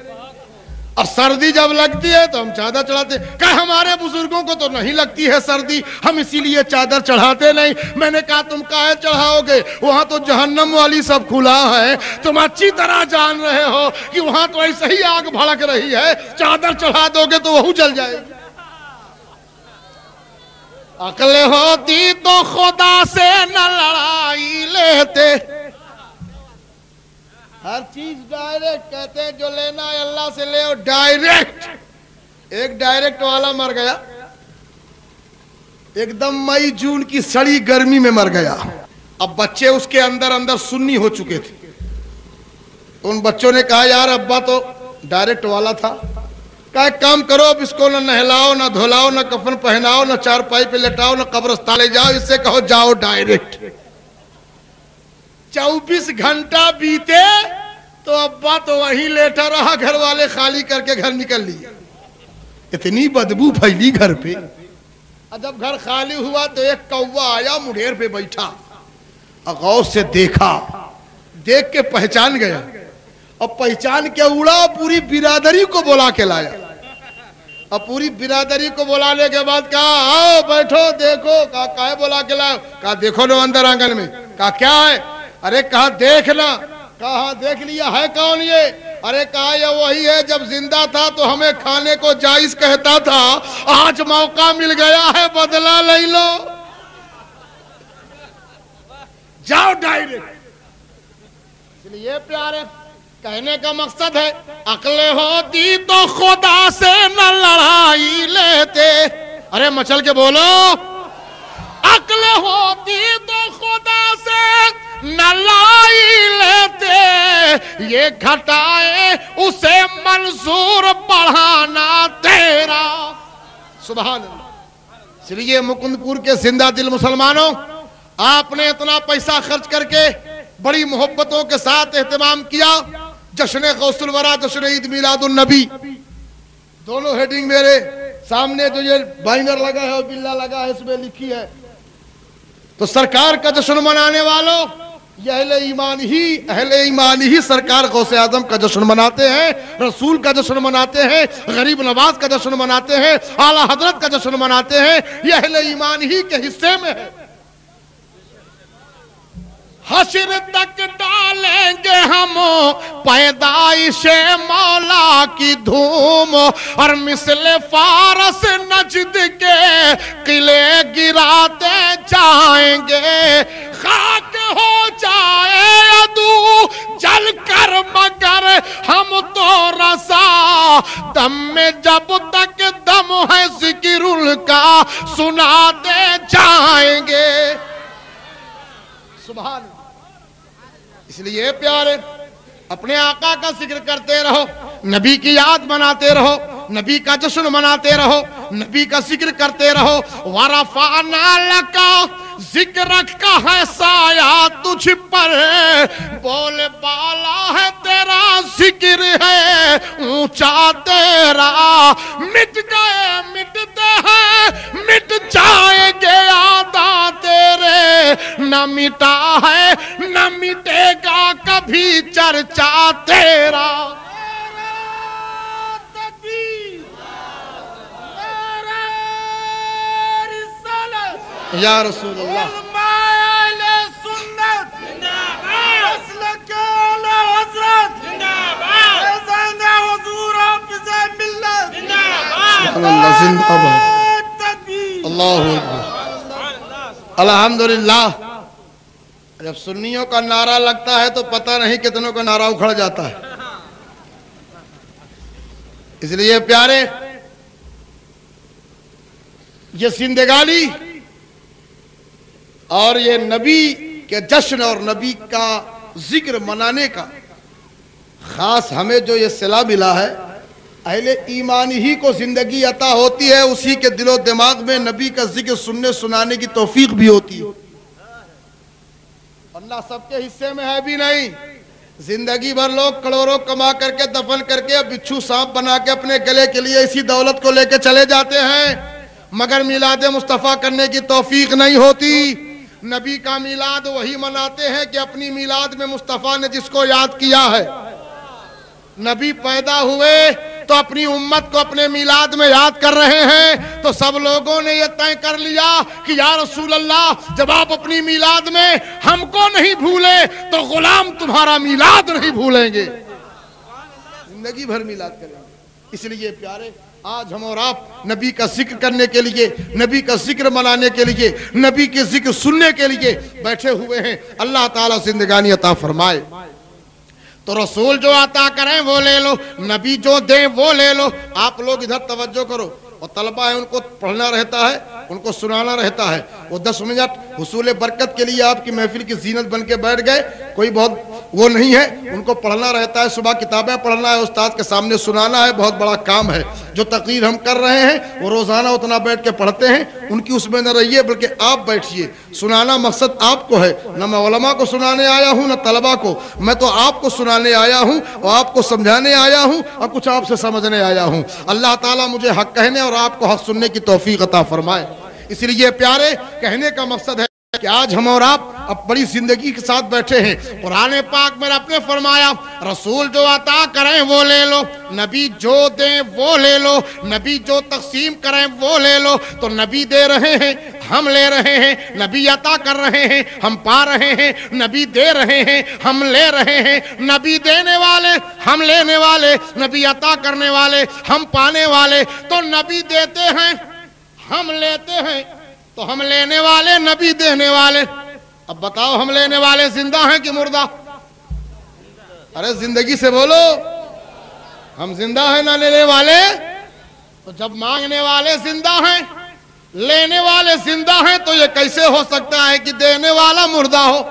اور سردی جب لگتی ہے تو ہم چادر چڑھاتے ہیں۔ کہ ہمارے بزرگوں کو تو نہیں لگتی ہے سردی، ہم اسی لیے چادر چڑھاتے نہیں۔ میں نے کہا تم کاہے چڑھاؤ گے؟ وہاں تو جہنم والی سب کھلا ہے، تم اچھی طرح جان رہے ہو کہ وہاں تو ایسے ہی آگ بھڑک رہی ہے، چادر چڑھا دو گے تو وہو جل جائے گی۔ عقل ہوتی تو خدا سے نہ لڑائی لیتے، ہر چیز ڈائریکٹ کہتے ہیں، جو لینا ہے اللہ سے لے اور ڈائریکٹ۔ ایک ڈائریکٹ والا مر گیا، ایک دم مئی جون کی سڑی گرمی میں مر گیا۔ اب بچے اس کے اندر اندر سنی ہو چکے تھے، ان بچوں نے کہا یار ابا تو ڈائریکٹ والا تھا، کہا ایک کام کرو، اب اس کو نہ نہلاؤ نہ دھولاؤ نہ کفن پہناؤ نہ چارپائی پہ لٹاؤ نہ قبرستان لے جاؤ، اس سے کہو جاؤ ڈائریکٹ۔ 24 گھنٹہ بیتے تو ابا تو وہیں لیٹا رہا، گھر والے خالی کر کے گھر نکل لیے۔ اتنی بدبو پھیلی گھر پہ، اور جب گھر خالی ہوا تو ایک کوا آیا مڈھیر پہ بیٹھا، غور سے دیکھا، دیکھ کے پہچان گیا، اور پہچان کے اڑا پوری برادری کو بلا کے لایا، اور پوری برادری کو بلانے کے بعد کہا آؤ بیٹھو دیکھو۔ کہا کہے بلا کے لاؤ؟ کہا دیکھو نو اندر آنگن میں۔ کہا کیا ہے؟ ارے کہا دیکھنا۔ کہا ہاں دیکھ لیا۔ ہے کون یہ؟ ارے کہا یہ وہی ہے جب زندہ تھا تو ہمیں کھانے کو جائز کہتا تھا، آج موقع مل گیا ہے بدلہ لے لو، جاؤ ڈائریکٹ۔ اس لیے پیارے کہنے کا مقصد ہے عقل ہوتی تو خدا سے نہ لڑائی لیتے۔ ارے مچل کے بولو، عقل ہوتی تو خدا سے نہ لڑائی لیتے، یہ گھٹائے اسے منظور بڑھانا تیرا۔ سبحان اللہ۔ اس لیے مکند پور کے زندہ دل مسلمانوں، آپ نے اتنا پیسہ خرچ کر کے بڑی محبتوں کے ساتھ اہتمام کیا، جشن غوث الورا، جشن عید میلاد النبی، دونوں ہیڈنگ میرے سامنے جو یہ بائنر لگا ہے اور بلا لگا ہے اس میں لکھی ہے۔ تو سرکار کا جشن منانے والوں، یہ اہل ایمان ہی سرکار غوث اعظم کا جشن مناتے ہیں، رسول کا جشن مناتے ہیں، غریب نواز کا جشن مناتے ہیں، اعلیٰ حضرت کا جشن مناتے ہیں، یہ اہل ایمان ہی کے حصے میں ہے۔ حشر تک ڈالیں گے ہم پیدائش مولا کی دھوم، اور مثل فارس نجد کے قلعے گراتے جائیں گے، خاک ہو جائے عدو جل کر مگر ہم تو رضا جب تک دم ہے ذکر ان کا سناتے جائیں گے. سبحان اللہ. اس لیے پیارے اپنے آقا کا ذکر کرتے رہو, نبی کی یاد مناتے رہو, نبی کا جشن مناتے رہو, نبی کا ذکر کرتے رہو. وَرَفَعْنَا لَكَ ذِكْرَكَ کا ہے سایہ تجھ پر, بول بالا ہے تیرا ذکر ہے اونچا تیرا. مٹ گئے مٹتے ہیں مٹ جائیں گے آدھا تیرے, نہ مٹا ہے نہ مٹے گا کبھی چرچا تیرا. یا رسول اللہ اللہ الحمدللہ. جب سنیوں کا نعرہ لگتا ہے تو پتہ نہیں کتنوں کا نعرہ اکھڑ جاتا ہے. اس لیے پیارے یہ زندگانی اور یہ نبی کے جشن اور نبی کا ذکر منانے کا خاص ہمیں جو یہ صلہ ملا ہے, اہل ایمان ہی کو زندگی عطا ہوتی ہے, اسی کے دل و دماغ میں نبی کا ذکر سننے سنانے کی توفیق بھی ہوتی ہے. اللہ سب کے حصے میں ہے بھی نہیں. زندگی بھر لوگ کروڑوں کما کر کے دفن کر کے بچھو سانپ بنا کے اپنے گلے کے لیے اسی دولت کو لے کے چلے جاتے ہیں, مگر میلاد مصطفیٰ کرنے کی توفیق نہیں ہوتی. نبی کا میلاد وہی مناتے ہیں کہ اپنی میلاد میں مصطفیٰ نے جس کو یاد کیا ہے. نبی پیدا ہوئے تو اپنی امت کو اپنے میلاد میں یاد کر رہے ہیں, تو سب لوگوں نے یہ طے کر لیا کہ یا رسول اللہ جب آپ اپنی میلاد میں ہم کو نہیں بھولے تو غلام تمہارا میلاد نہیں بھولیں گے, زندگی بھر میلاد کریں گے. اس لیے پیارے آج ہم اور آپ نبی کا ذکر کرنے کے لیے, نبی کا ذکر منانے کے لیے, نبی کے ذکر سننے کے لیے بیٹھے ہوئے ہیں. اللہ تعالیٰ زندگانی عطا فرمائے. تو رسول جو عطا کریں وہ لے لو, نبی جو دیں وہ لے لو. آپ لوگ ادھر توجہ کرو, اور طلبہ ہیں ان کو پڑھنا رہتا ہے, ان کو سنانا رہتا ہے. وہ 10 منٹ حصول برکت کے لیے آپ کی محفل کی زینت بن کے بیٹھ گئے, کوئی بہت وہ نہیں ہے, ان کو پڑھنا رہتا ہے. صبح کتابیں پڑھنا ہے, استاد کے سامنے سنانا ہے, بہت بڑا کام ہے. جو تقریر ہم کر رہے ہیں وہ روزانہ اتنا بیٹھ کے پڑھتے ہیں, ان کی اس میں نہ رہیے بلکہ آپ بیٹھیے. سنانا مقصد آپ کو ہے, نہ میں علماء کو سنانے آیا ہوں نہ طلبہ کو, میں تو آپ کو سنانے آیا ہوں اور آپ کو سمجھانے آیا ہوں اور کچھ آپ سے سمجھنے آیا ہوں. اللہ تعالیٰ مجھے حق کہنے اور آپ کو حق سننے کی توفیق عطا فرمائے. اس لیے پیارے کہنے کا مقصد ہے کہ آج ہم اور آپ اب بڑی زندگی کے ساتھ بیٹھے ہیں. قرآن پاک میں رب نے فرمایا رسول جو عطا کریں وہ لے لو, نبی جو دیں وہ لے لو, نبی جو تقسیم کریں وہ لے لو. تو نبی دے رہے ہیں ہم لے رہے ہیں, نبی عطا کر رہے ہیں ہم پا رہے ہیں, نبی دے رہے ہیں ہم لے رہے ہیں. نبی دینے والے ہم لینے والے, نبی عطا کرنے والے ہم پانے والے. تو نبی دیتے ہیں ہم لیتے ہیں, تو ہم لینے والے نبی دینے والے. اب بتاؤ ہم لینے والے زندہ ہیں کہ مردہ؟ ارے زندگی سے بولو, ہم زندہ ہیں نہ لینے والے؟ تو جب مانگنے والے زندہ ہیں لینے والے زندہ ہیں تو یہ کیسے ہو سکتا ہے کہ دینے والا مردہ ہو؟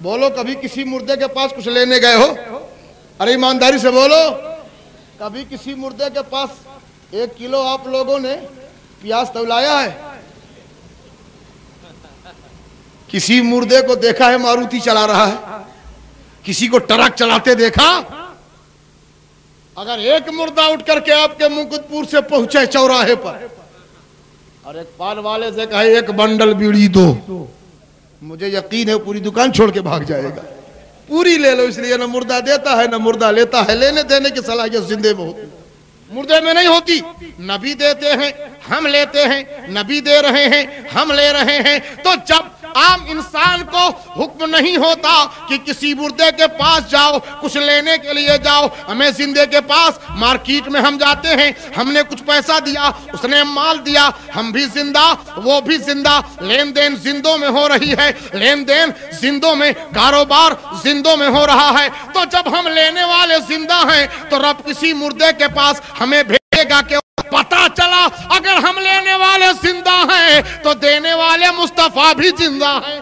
بولو کبھی کسی مردے کے پاس کچھ لینے گئے ہو؟ ارے ایمانداری سے بولو, کبھی کسی مردے کے پاس 1 کلو آپ لوگوں نے پیاز تولایا ہے؟ کسی مردے کو دیکھا ہے ماروتی چلا رہا ہے؟ کسی کو ٹرک چلاتے دیکھا؟ اگر ایک مردہ اٹھ کر کے آپ کے منگتپور سے پہنچے چوراہے پر اور ایک پان والے سے کہے 1 بنڈل بیڑی دو, مجھے یقین ہے پوری دکان چھوڑ کے بھاگ جائے گا. پوری لے لو, اس لیے نہ مردہ دیتا ہے نہ مردہ لیتا ہے. لینے دینے کی صلاحیت زندے میں ہوتی, مردے میں نہیں ہوتی. نبی دیتے ہیں ہم لیتے ہیں, نبی دے رہے ہیں ہم لے رہے ہیں. تو جب عام انسان کو حکم نہیں ہوتا کہ کسی مردے کے پاس جاؤ کچھ لینے کے لیے جاؤ. ہمیں زندے کے پاس مارکیٹ میں ہم جاتے ہیں, ہم نے کچھ پیسہ دیا, اس نے مال دیا, ہم بھی زندہ وہ بھی زندہ, لین دین زندوں میں ہو رہی ہے, لین دین زندوں میں, کاروبار زندوں میں ہو رہا ہے. تو جب ہم لینے والے زندہ ہیں تو رب کسی مردے کے پاس ہمیں بھیجے گا کہ پتا چلا اگر ہم لینے والے زندہ ہیں تو دینے والے مصطفیٰ بھی زندہ ہیں.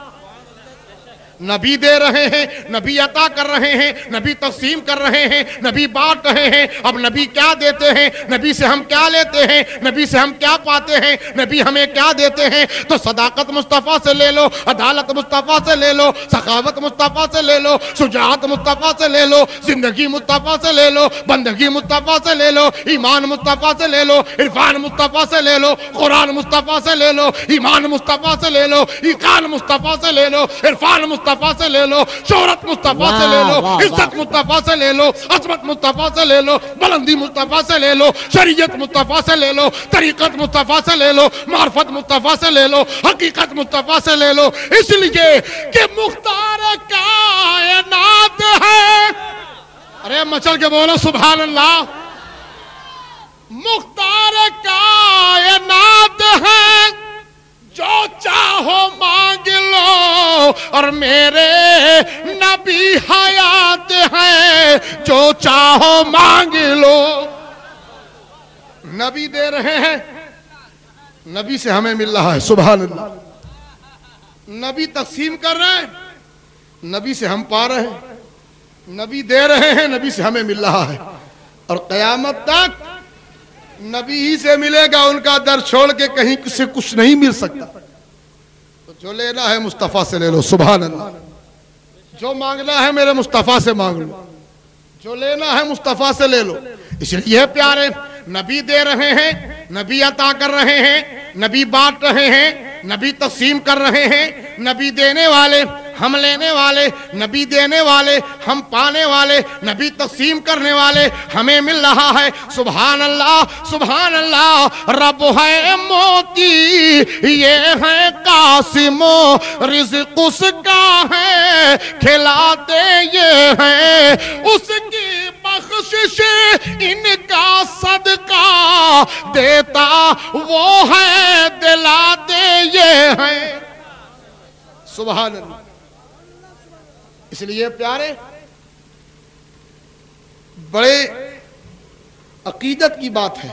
نبی دے رہے ہیں, نبی عطا کر رہے ہیں, نبی تقسیم کر رہے ہیں, نبی بانٹ رہے ہیں. اب نبی کیا دیتے ہیں, نبی سے ہم کیا لیتے ہیں, نبی سے ہم کیا پاتے ہیں, نبی ہمیں کیا دیتے ہیں. تو صداقت مصطفیٰ سے لے لو, عدالت مصطفیٰ سے لے لو, سخاوت مصطفیٰ سے لے لو, شجاعت مصطفیٰ سے لے لو, زندگی مصطفیٰ سے لے لو, بندگی مصطفیٰ سے لے لو, ایمان مصطفیٰ سے لے لو, عرفان مصطفیٰ سے لے لو, قرآن مصطفیٰ سے لے لو, ایمان مصطفیٰ سے لے لو, ایقان مصطفیٰ سے لے لو, عرفان مصطفیٰ سے لے لو, شہرت مصطفیٰ سے لے لو, عزت مصطفیٰ سے لے لو, عظمت مصطفیٰ سے لے لو, بلندی مصطفیٰ سے لے لو, شریعت مصطفیٰ سے لے لو, طریقت مصطفیٰ سے لے لو, معرفت مصطفیٰ سے لے لو, حقیقت مصطفیٰ سے لے لو. اس لیے کہ مختار کائنات ہے. ارے مچل کے بولو سبحان اللہ. مختار کائنات ہے, جو چاہو مانگ لو, اور میرے نبی حیات ہیں, جو چاہو مانگ لو. نبی دے رہے ہیں, نبی سے ہمیں مل رہا ہے سبحان اللہ. نبی تقسیم کر رہے ہیں, نبی سے ہم پا رہے ہیں. نبی دے رہے ہیں, نبی سے ہمیں مل رہا ہے. اور قیامت تک نبی ہی سے ملے گا, ان کا در چھوڑ کے کہیں سے کچھ نہیں مل سکتا. تو جو لینا ہے مصطفیٰ سے لے لو سبحان اللہ. جو مانگنا ہے میرے مصطفیٰ سے مانگ لو, جو لینا ہے مصطفیٰ سے لے لو. اس لیے پیارے نبی دے رہے ہیں, نبی عطا کر رہے ہیں, نبی بانٹ رہے ہیں, نبی تقسیم کر رہے ہیں. نبی دینے والے, ہم لینے والے, نبی دینے والے, ہم پانے والے, نبی تقسیم کرنے والے, ہمیں مل رہا ہے سبحان اللہ سبحان اللہ. رب ہے موتی, یہ ہے قاسم, رزق اس کا ہے, کھلاتے یہ ہیں اس کی بخشش, ان کا صدقہ دیتا وہ ہے, دلاتے یہ ہیں سبحان اللہ. اس لیے پیارے بڑے عقیدت کی بات ہے.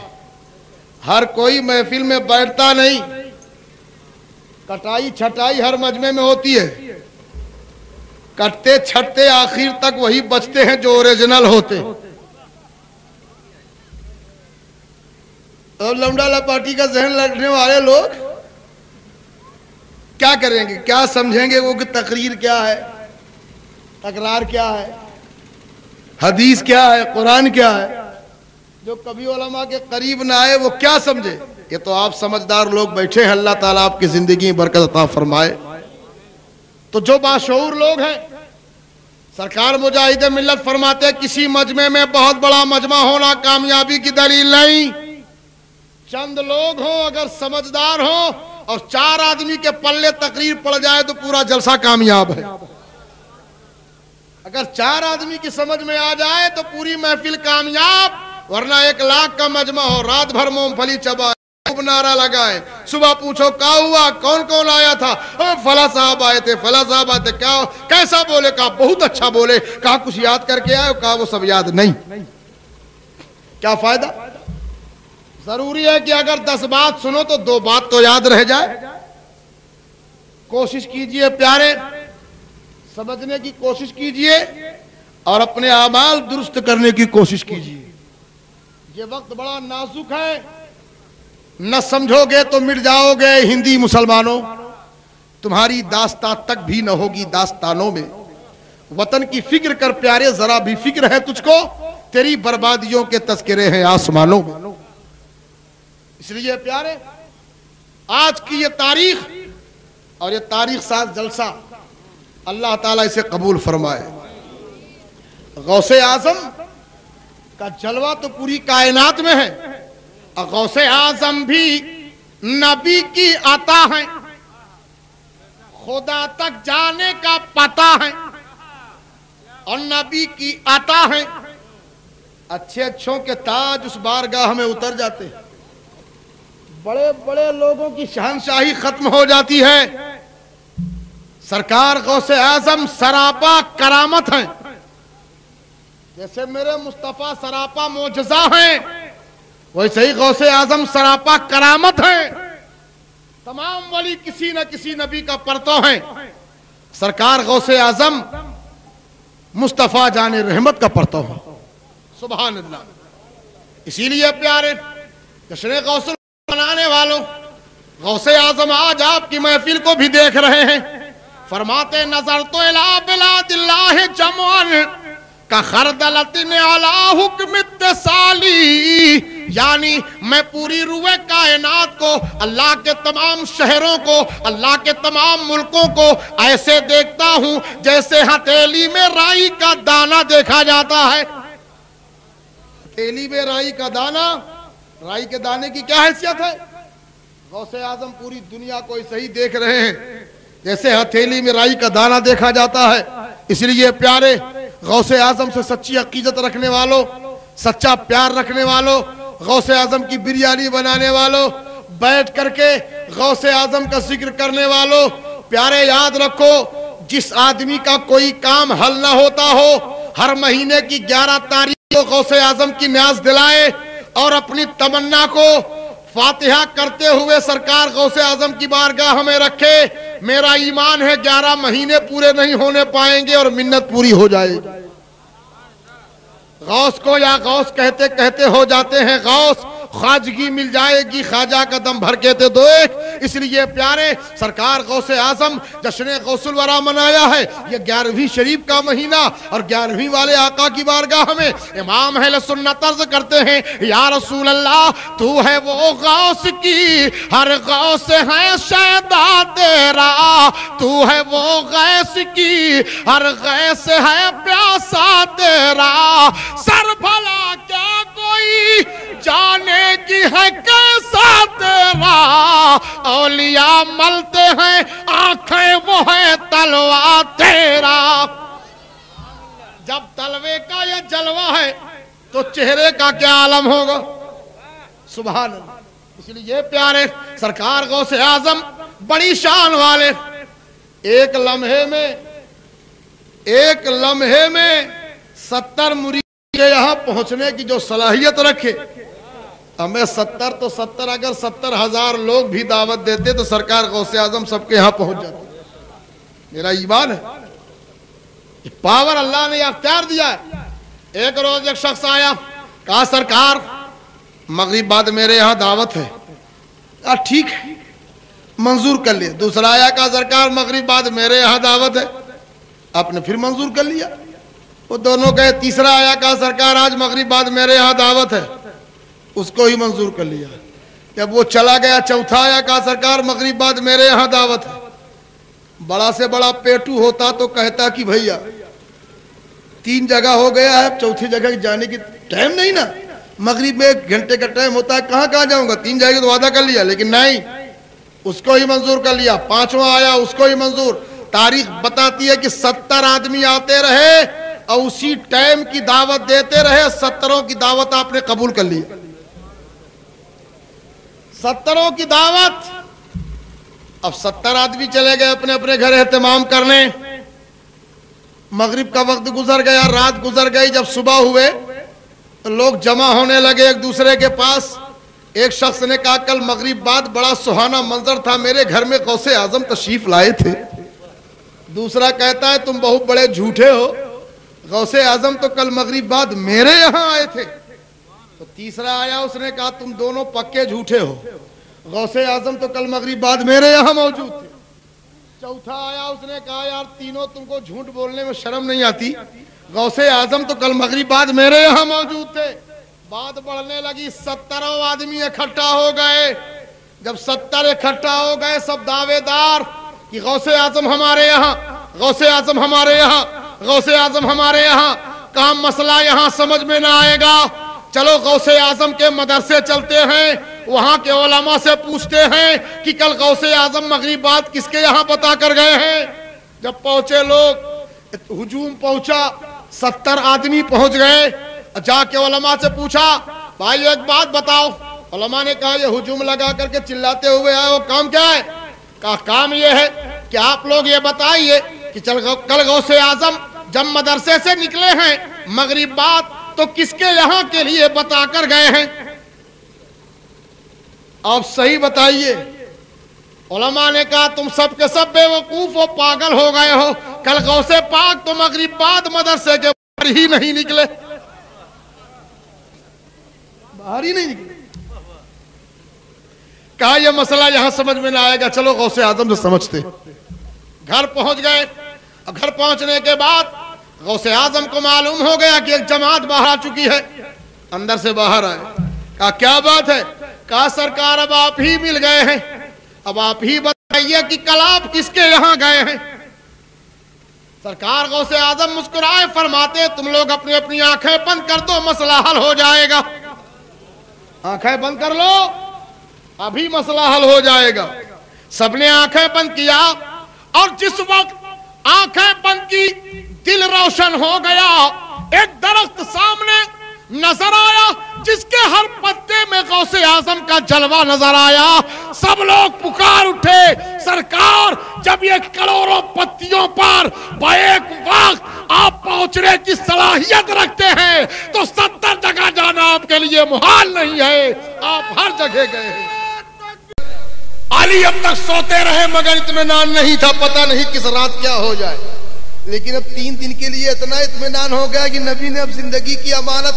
ہر کوئی محفل میں بیٹھتا نہیں, کٹائی چھٹائی ہر مجمع میں ہوتی ہے, کٹتے چھٹتے آخر تک وہی بچتے ہیں جو اوریجنل ہوتے. اب لمڈا پارٹی کا ذہن لڑنے والے لوگ کیا کریں گے, کیا سمجھیں گے وہ کہ تقریر کیا ہے, تکرار کیا ہے, حدیث کیا ہے, قرآن کیا ہے. جو کبھی علماء کے قریب نہ آئے وہ کیا سمجھے. یہ تو آپ سمجھدار لوگ بیٹھے ہیں, اللہ تعالیٰ آپ کی زندگی میں برکت عطا فرمائے. تو جو باشعور لوگ ہیں, سرکار مجاہد ملت فرماتے ہیں کسی مجمع میں بہت بڑا مجمع ہونا کامیابی کی دلیل نہیں. چند لوگ ہوں اگر سمجھدار ہوں اور 4 آدمی کے پلے تقریر پڑ جائے تو پورا جلسہ کامیاب ہے. اگر 4 آدمی کی سمجھ میں آ جائے تو پوری محفل کامیاب, ورنہ 1 لاکھ کا مجمع ہو, رات بھر مونگ پھلی چبائے, خوب نعرہ لگائے, صبح پوچھو کیا ہوا, کون کون آیا تھا, فلاں صاحب آئے تھے, فلاں صاحب آئے تھے, کیا کیسا بولے, کہا بہت اچھا بولے, کہا کچھ یاد کر کے آئے, کہا وہ سب یاد نہیں. کیا فائدہ. ضروری ہے کہ اگر 10 بات سنو تو 2 بات تو یاد رہ جائے. کوشش کیجئے پیارے, سمجھنے کی کوشش کیجئے اور اپنے اعمال درست کرنے کی کوشش کیجئے. یہ وقت بڑا نازک ہے, نہ سمجھو گے تو مٹ جاؤ گے. ہندی مسلمانوں, تمہاری داستان تک بھی نہ ہوگی داستانوں میں. وطن کی فکر کر پیارے, ذرا بھی فکر ہے تجھ کو, تیری بربادیوں کے تذکرے ہیں آسمانوں میں. اس لیے پیارے آج کی یہ تاریخ اور یہ تاریخ ساز جلسہ اللہ تعالیٰ اسے قبول فرمائے. غوث اعظم کا جلوہ تو پوری کائنات میں ہے. غوث اعظم بھی نبی کی عطا ہے. خدا تک جانے کا پتہ ہے اور نبی کی عطا ہے، اچھے اچھوں کے تاج اس بارگاہ میں اتر جاتے ہیں، بڑے بڑے لوگوں کی شہنشاہی ختم ہو جاتی ہے۔ سرکار غوث اعظم سراپا کرامت ہیں، جیسے میرے مصطفیٰ سراپا معجزہ ہیں، ویسے ہی غوث اعظم سراپا کرامت ہیں۔ تمام ولی کسی نہ کسی نبی کا پرتو ہیں، سرکار غوث اعظم مصطفیٰ جان رحمت کا پرتو ہے۔ سبحان اللہ۔ اسی لیے پیارے جشن غوث منانے والوں، غوث اعظم آج آپ کی محفل کو بھی دیکھ رہے ہیں، فرماتے نظر تو الی بلاد اللہ جمعن کا خردلتن علی حکم اتصالی، یعنی میں پوری روح کائنات کو، اللہ کے تمام شہروں کو، اللہ کے تمام ملکوں کو ایسے دیکھتا ہوں جیسے ہتھیلی میں رائی کا دانہ دیکھا جاتا ہے۔ ہتھیلی میں رائی کا دانہ، رائی کے دانے کی کیا حیثیت ہے؟ غوث اعظم پوری دنیا کو ایسے ہی دیکھ رہے ہیں جیسے ہتھیلی میں رائی کا دانہ دیکھا جاتا ہے۔ اس لیے پیارے غوث اعظم سے سچی عقیدت رکھنے والوں، سچا پیار رکھنے والوں، غوث اعظم کی بریانی بنانے والوں، بیٹھ کر کے غوث اعظم کا ذکر کرنے والوں، پیارے یاد رکھو، جس آدمی کا کوئی کام حل نہ ہوتا ہو، ہر مہینے کی 11 تاریخ کو غوث اعظم کی نیاز دلائے اور اپنی تمنا کو فاتحہ کرتے ہوئے سرکار غوث اعظم کی بارگاہ میں رکھے، میرا ایمان ہے 11 مہینے پورے نہیں ہونے پائیں گے اور منت پوری ہو جائے گی۔ غوث کو یا غوث کہتے کہتے ہو جاتے ہیں غوث، خواجگی مل جائے گی خواجہ کا دم بھر کے دو ایک۔ اس لیے پیارے سرکار غوث اعظم جشن غوث الورا منایا ہے۔ یہ 11ویں شریف کا مہینہ اور 11ویں والے آقا کی بارگاہ میں امام اہل سنت عرض کرتے ہیں یا رسول اللہ تو ہے وہ غوث کی ہر غوث ہے شیدا تیرا، تو ہے وہ غیث کی ہر غیث ہے پیاسا تیرا، سر بھلا کیا کوئی جانے کی ہے کیسا تیرا، اولیاء ملتے ہیں آنکھیں وہ ہے تلوہ تیرا۔ جب تلوے کا یہ جلوہ ہے تو چہرے کا کیا عالم ہوگا؟ سبحان اللہ۔ اس لیے پیارے سرکار غوث اعظم بڑی شان والے، ایک لمحے میں 70 مرید کے یہاں پہنچنے کی جو صلاحیت رکھے، ہمیں 70 تو 70 اگر 70,000 لوگ بھی دعوت دیتے تو سرکار غوث اعظم سب کے یہاں پہنچ جاتے۔ میرا ایمان ہے کہ پاور اللہ نے اختیار دیا ہے۔ ایک روز ایک شخص آیا، کہا سرکار مغرب بعد میرے یہاں دعوت ہے، کہا ٹھیک ہے منظور کر لیا۔ دوسرا آیا، کہا سرکار مغرب بعد میرے یہاں دعوت ہے، آپ نے پھر منظور کر لیا۔ وہ دونوں گئے، تیسرا آیا، کہا سرکار آج مغرب بعد میرے یہاں دعوت ہے، اس کو ہی منظور کر لیا۔ جب وہ چلا گیا چوتھا آیا، کہا سرکار مغرب بعد میرے یہاں دعوت ہے۔ بڑا سے بڑا پیٹو ہوتا تو کہتا کہ بھئیا 3 جگہ ہو گیا ہے، چوتھی جگہ جانے کی ٹائم نہیں نا، مغرب میں 1 گھنٹے کا ٹائم ہوتا ہے، کہاں جاؤں گا، 3 جگہ تو وعدہ کر لیا، لیکن نہیں، اس کو ہی منظور کر لیا۔ 5واں آیا، اس کو ہی منظور۔ تاریخ بتاتی ہے کہ 70 آدمی آتے رہے اور اسی ٹائم کی دعوت دیتے رہے، 70 کی دعوت آپ نے قبول کر لی۔ 70 کی دعوت۔ اب 70 آدمی چلے گئے اپنے اپنے گھر اہتمام کرنے، مغرب کا وقت گزر گیا، رات گزر گئی۔ جب صبح ہوئے تو لوگ جمع ہونے لگے ایک دوسرے کے پاس۔ ایک شخص نے کہا کل مغرب بعد بڑا سہانا منظر تھا، میرے گھر میں غوث اعظم تشریف لائے تھے۔ دوسرا کہتا ہے تم بہت بڑے جھوٹے ہو، غوث اعظم تو کل مغرب بعد میرے یہاں آئے تھے۔ تو تیسرا آیا، اس نے کہا تم دونوں پکے جھوٹے ہو، غوث اعظم تو کل مغرب بعد میرے یہاں موجود تھے۔ چوتھا آیا، اس نے کہا یار تینوں تم کو جھوٹ بولنے میں شرم نہیں آتی، غوث اعظم تو کل مغرب بعد میرے یہاں موجود تھے۔ بات بڑھنے لگی، 70 آدمی اکٹھا ہو گئے۔ جب 70 اکٹھا ہو گئے، سب دعوے دار کہ غوث اعظم ہمارے یہاں، غوث اعظم ہمارے یہاں، غوث اعظم ہمارے یہاں۔ کام مسئلہ یہاں سمجھ میں نہ آئے گا، چلو غوث اعظم کے مدرسے چلتے ہیں، وہاں کے علماء سے پوچھتے ہیں کہ کل غوث اعظم مغربات کس کے یہاں بتا کر گئے ہیں. جب پہنچے لوگ، ہجوم پہنچا، 70 آدمی پہنچ گئے. جا کے علماء سے پوچھا بھائی ایک بات بتاؤ. علماء نے کہا یہ ہجوم لگا کر کے چلاتے ہوئے آئے وہ کام کیا ہے؟ کہا کام یہ ہے کہ آپ لوگ یہ بتائیے کہ کل غوث اعظم جب مدرسے سے نکلے ہیں مغرب بعد تو کس کے یہاں کے لیے بتا کر گئے ہیں؟ آپ صحیح بتائیے. علماء نے کہا تم سب کے سب بے وقوف و پاگل ہو گئے ہو. کل غوث پاک تو مغرب بعد مدرسے کے باہر ہی نہیں نکلے، باہر ہی نہیں نکلے. کہا یہ مسئلہ یہاں سمجھ میں نہ آئے گا، چلو غوث اعظم سے سمجھتے. گھر پہنچ گئے. گھر پہنچنے کے بعد غوث اعظم کو معلوم ہو گیا کہ ایک جماعت باہر آ چکی ہے. اندر سے باہر آئے. کہا کیا بات ہے؟ کہا سرکار اب آپ ہی مل گئے ہیں، اب آپ ہی بتائیے کہ کل آپ کس کے یہاں گئے ہیں؟ سرکار غوث اعظم مسکرائے، فرماتے تم لوگ اپنی اپنی آنکھیں بند کر دو، مسئلہ حل ہو جائے گا. آنکھیں بند کر لو، ابھی مسئلہ حل ہو جائے گا. سب نے آنکھیں بند کیا اور جس وقت آنکھیں بند کی دل روشن ہو گیا. ایک درخت سامنے نظر آیا جس کے ہر پتے میں غوث اعظم کا جلوہ نظر آیا. سب لوگ پکار اٹھے سرکار جب یہ کروڑوں پتیوں پر بیک وقت آپ پہنچنے کی صلاحیت رکھتے ہیں تو 70 جگہ جانا آپ کے لیے محال نہیں ہے، آپ ہر جگہ گئے ہیں. علی اب تک سوتے رہے مگر اطمینان نہیں تھا، پتہ نہیں کس رات کیا ہو جائے. لیکن اب 3 دن کے لیے اتنا اطمینان ہو گیا کہ نبی نے اب زندگی کی امانت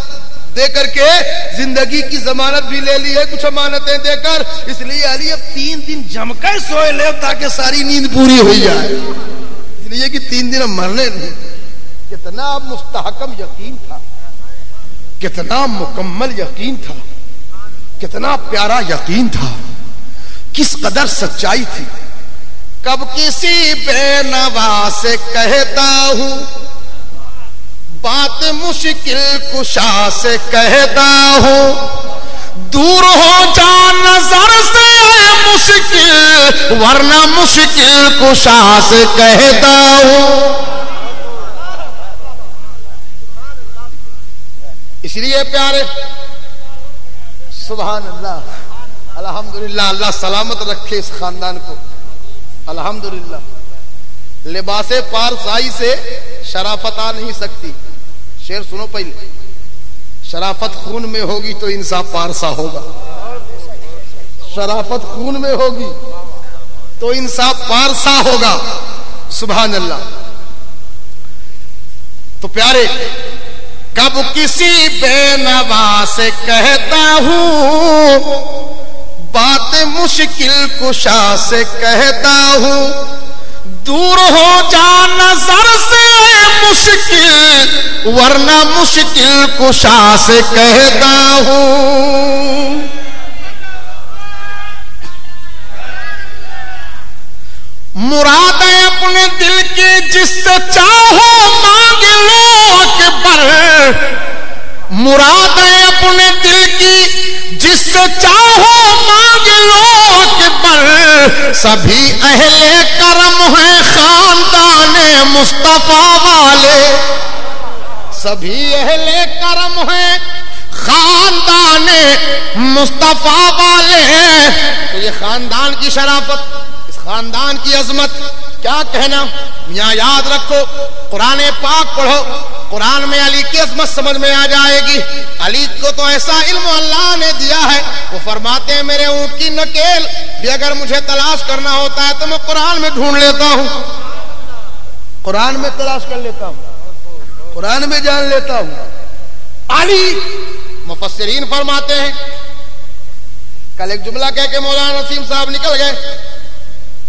دے کر کے زندگی کی ضمانت بھی لے لی ہے کچھ امانتیں دے کر. اس لیے علی اب 3 دن جم کر سوئے لے تاکہ ساری نیند پوری ہو جائے، اس لیے کہ 3 دن اب مرنے نہیں. کتنا مستحکم یقین تھا، کتنا مکمل یقین تھا، کتنا پیارا یقین تھا، کس قدر سچائی تھی. کب کسی بے نوا سے کہتا ہوں بات مشکل کشا سے کہتا ہوں، دور ہو جا نظر سے مشکل ورنہ مشکل کشا سے کہتا ہوں. اس لیے پیارے سبحان اللہ الحمدللہ، اللہ سلامت رکھے اس خاندان کو الحمدللہ. لباس پارسائی سے شرافت آ نہیں سکتی. شعر سنو پہلے. شرافت خون میں ہوگی تو انسان پارسا ہوگا، شرافت خون میں ہوگی تو انسان پارسا ہوگا. سبحان اللہ. تو پیارے کب کسی بے نوا سے کہتا ہوں بات مشکل کشا سے کہتا ہوں، دور ہو جا نظر سے مشکل ورنہ مشکل کشا سے کہتا ہوں. مراد اپنے دل کی جس سے چاہو مانگ لو اکبر، مراد اپنے دل کی جس سے چاہو مانگ لو اکبر. سبھی اہل کرم ہیں خاندان مصطفیٰ والے، سبھی اہل کرم ہیں خاندان مصطفیٰ والے ہیں. تو یہ خاندان کی شرافت، اس خاندان کی عظمت کیا کہنا. یہاں یاد رکھو، قرآن پاک پڑھو، قرآن میں علی کی عظمت سمجھ میں آ جائے گی. علی کو تو ایسا علم اللہ نے دیا ہے، وہ فرماتے ہیں میرے اونٹ کی نکیل بھی اگر مجھے تلاش کرنا ہوتا ہے تو میں قرآن میں ڈھونڈ لیتا ہوں، قرآن میں تلاش کر لیتا ہوں، قرآن میں جان لیتا ہوں. علی مفسرین فرماتے ہیں، کل ایک جملہ کہہ کے مولانا نسیم صاحب نکل گئے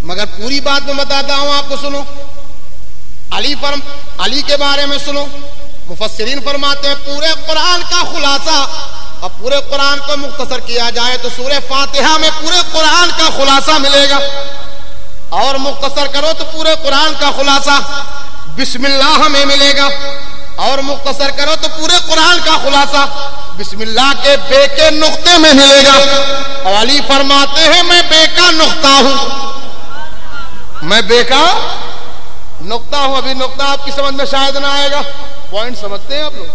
مگر پوری بات میں بتاتا ہوں آپ کو، سنو. علی کے بارے میں سنو. مفسرین فرماتے ہیں پورے قرآن کا خلاصہ، اب پورے قرآن کو مختصر کیا جائے تو سورہ فاتحہ میں پورے قرآن کا خلاصہ ملے گا، اور مختصر کرو تو پورے قرآن کا خلاصہ بسم اللہ میں ملے گا، اور مختصر کرو تو پورے قرآن کا خلاصہ بسم اللہ کے بے کے نقطے میں ملے گا. اور علی فرماتے ہیں میں بے کا نقطہ ہوں, میں بے کا نقطہ ہوں. ابھی نقطہ آپ کی سمجھ میں شاید نہ آئے گا, پوائنٹ سمجھتے ہیں آپ لوگ.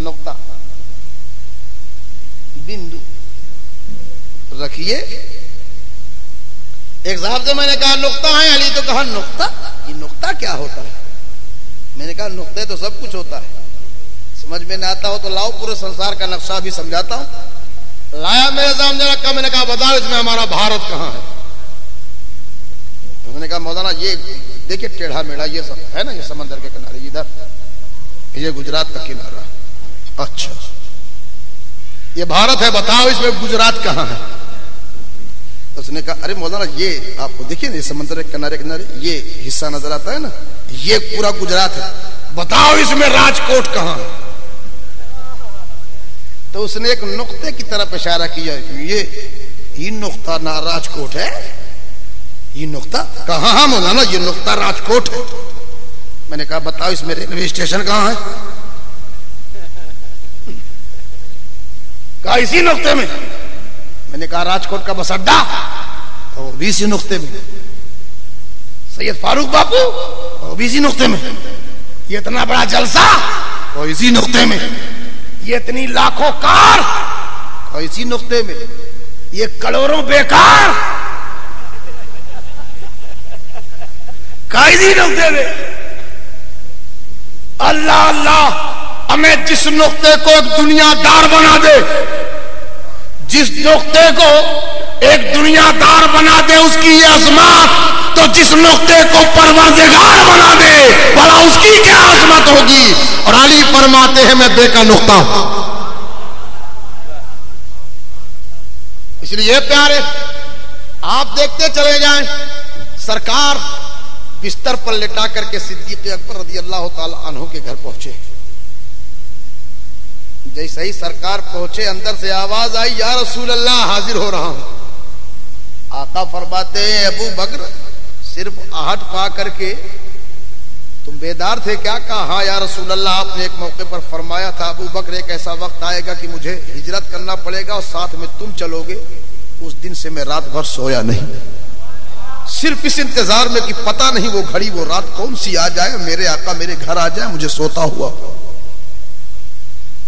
نقطہ بندو رکھیے. ایک صاحب سے میں نے کہا نقطہ ہے علی, تو کہا نقطہ, یہ نقطہ کیا ہوتا ہے؟ میں نے کہا نقطے تو سب کچھ ہوتا ہے, سمجھ میں نہ آتا ہو تو لاؤ پورے سنسار کا نقشہ بھی سمجھاتا ہوں. لایا میرے سامنے رکھا, میں نے کہا بتاؤ اس میں ہمارا بھارت کہاں ہے؟ میں نے کہا مولانا یہ دیکھیے ٹیڑھا میڑھا یہ سب ہے نا, یہ سمندر کے کنارے, ادھر یہ گجرات کا کنارہ. اچھا یہ بھارت ہے, بتاؤ اس میں گجرات کہاں ہے؟ اس نے کہا ارے مولانا یہ آپ کو دیکھیے نا, یہ سمندر کے کنارے کنارے یہ حصہ نظر آتا ہے نا, یہ پورا گجرات ہے, بتاؤ اس میں راجکوٹ کہاں ہے؟ تو اس نے ایک نقطے کی طرف اشارہ کیا, یہ نقطہ نہ راجکوٹ ہے, یہ نقطہ کہاں؟ ہاں مولانا یہ نقطہ راجکوٹ ہے. میں نے کہا بتاؤ اس میں ریلوے اسٹیشن کہاں ہے؟ کہا اسی نقطے میں. میں نے کہا راجکوٹ کا بس اڈا, وہ بھی اسی نقطے میں. سید فاروق باپو, وہ بھی اسی نقطے میں. یہ اتنا بڑا جلسہ, وہ اسی نقطے میں. یہ اتنی لاکھوں کار, وہ اسی نقطے میں. یہ کروڑوں بیکار, اسی نقطے میں. اللہ اللہ, ہمیں جس نقطے کو ایک دنیا دار بنا دے, جس نقطے کو ایک دنیا دار بنا دے اس کی یہ عظمت, تو جس نقطے کو پروردگار بنا دے بھلا اس کی کیا عظمت ہوگی. اور علی فرماتے ہیں میں بے کا نقطہ ہوں. اس لیے پیارے آپ دیکھتے چلے جائیں, سرکار بستر پر لٹا کر کے صدیق اکبر رضی اللہ تعالی عنہ کے گھر پہنچے. جیسے ہی سرکار پہنچے اندر سے آواز آئی یا رسول اللہ حاضر ہو رہا ہوں. آقا فرماتے ہیں ابو بکر صرف آہٹ پا کر کے تم بیدار تھے کیا؟ کہا ہاں یا رسول اللہ, آپ نے ایک موقع پر فرمایا تھا ابو بکر ایک ایسا وقت آئے گا کہ مجھے ہجرت کرنا پڑے گا اور ساتھ میں تم چلو گے. اس دن سے میں رات بھر سویا نہیں, صرف اس انتظار میں کہ پتہ نہیں وہ گھڑی وہ رات کون سی آ جائے, میرے آقا میرے گھر آ جائے مجھے سوتا ہوا.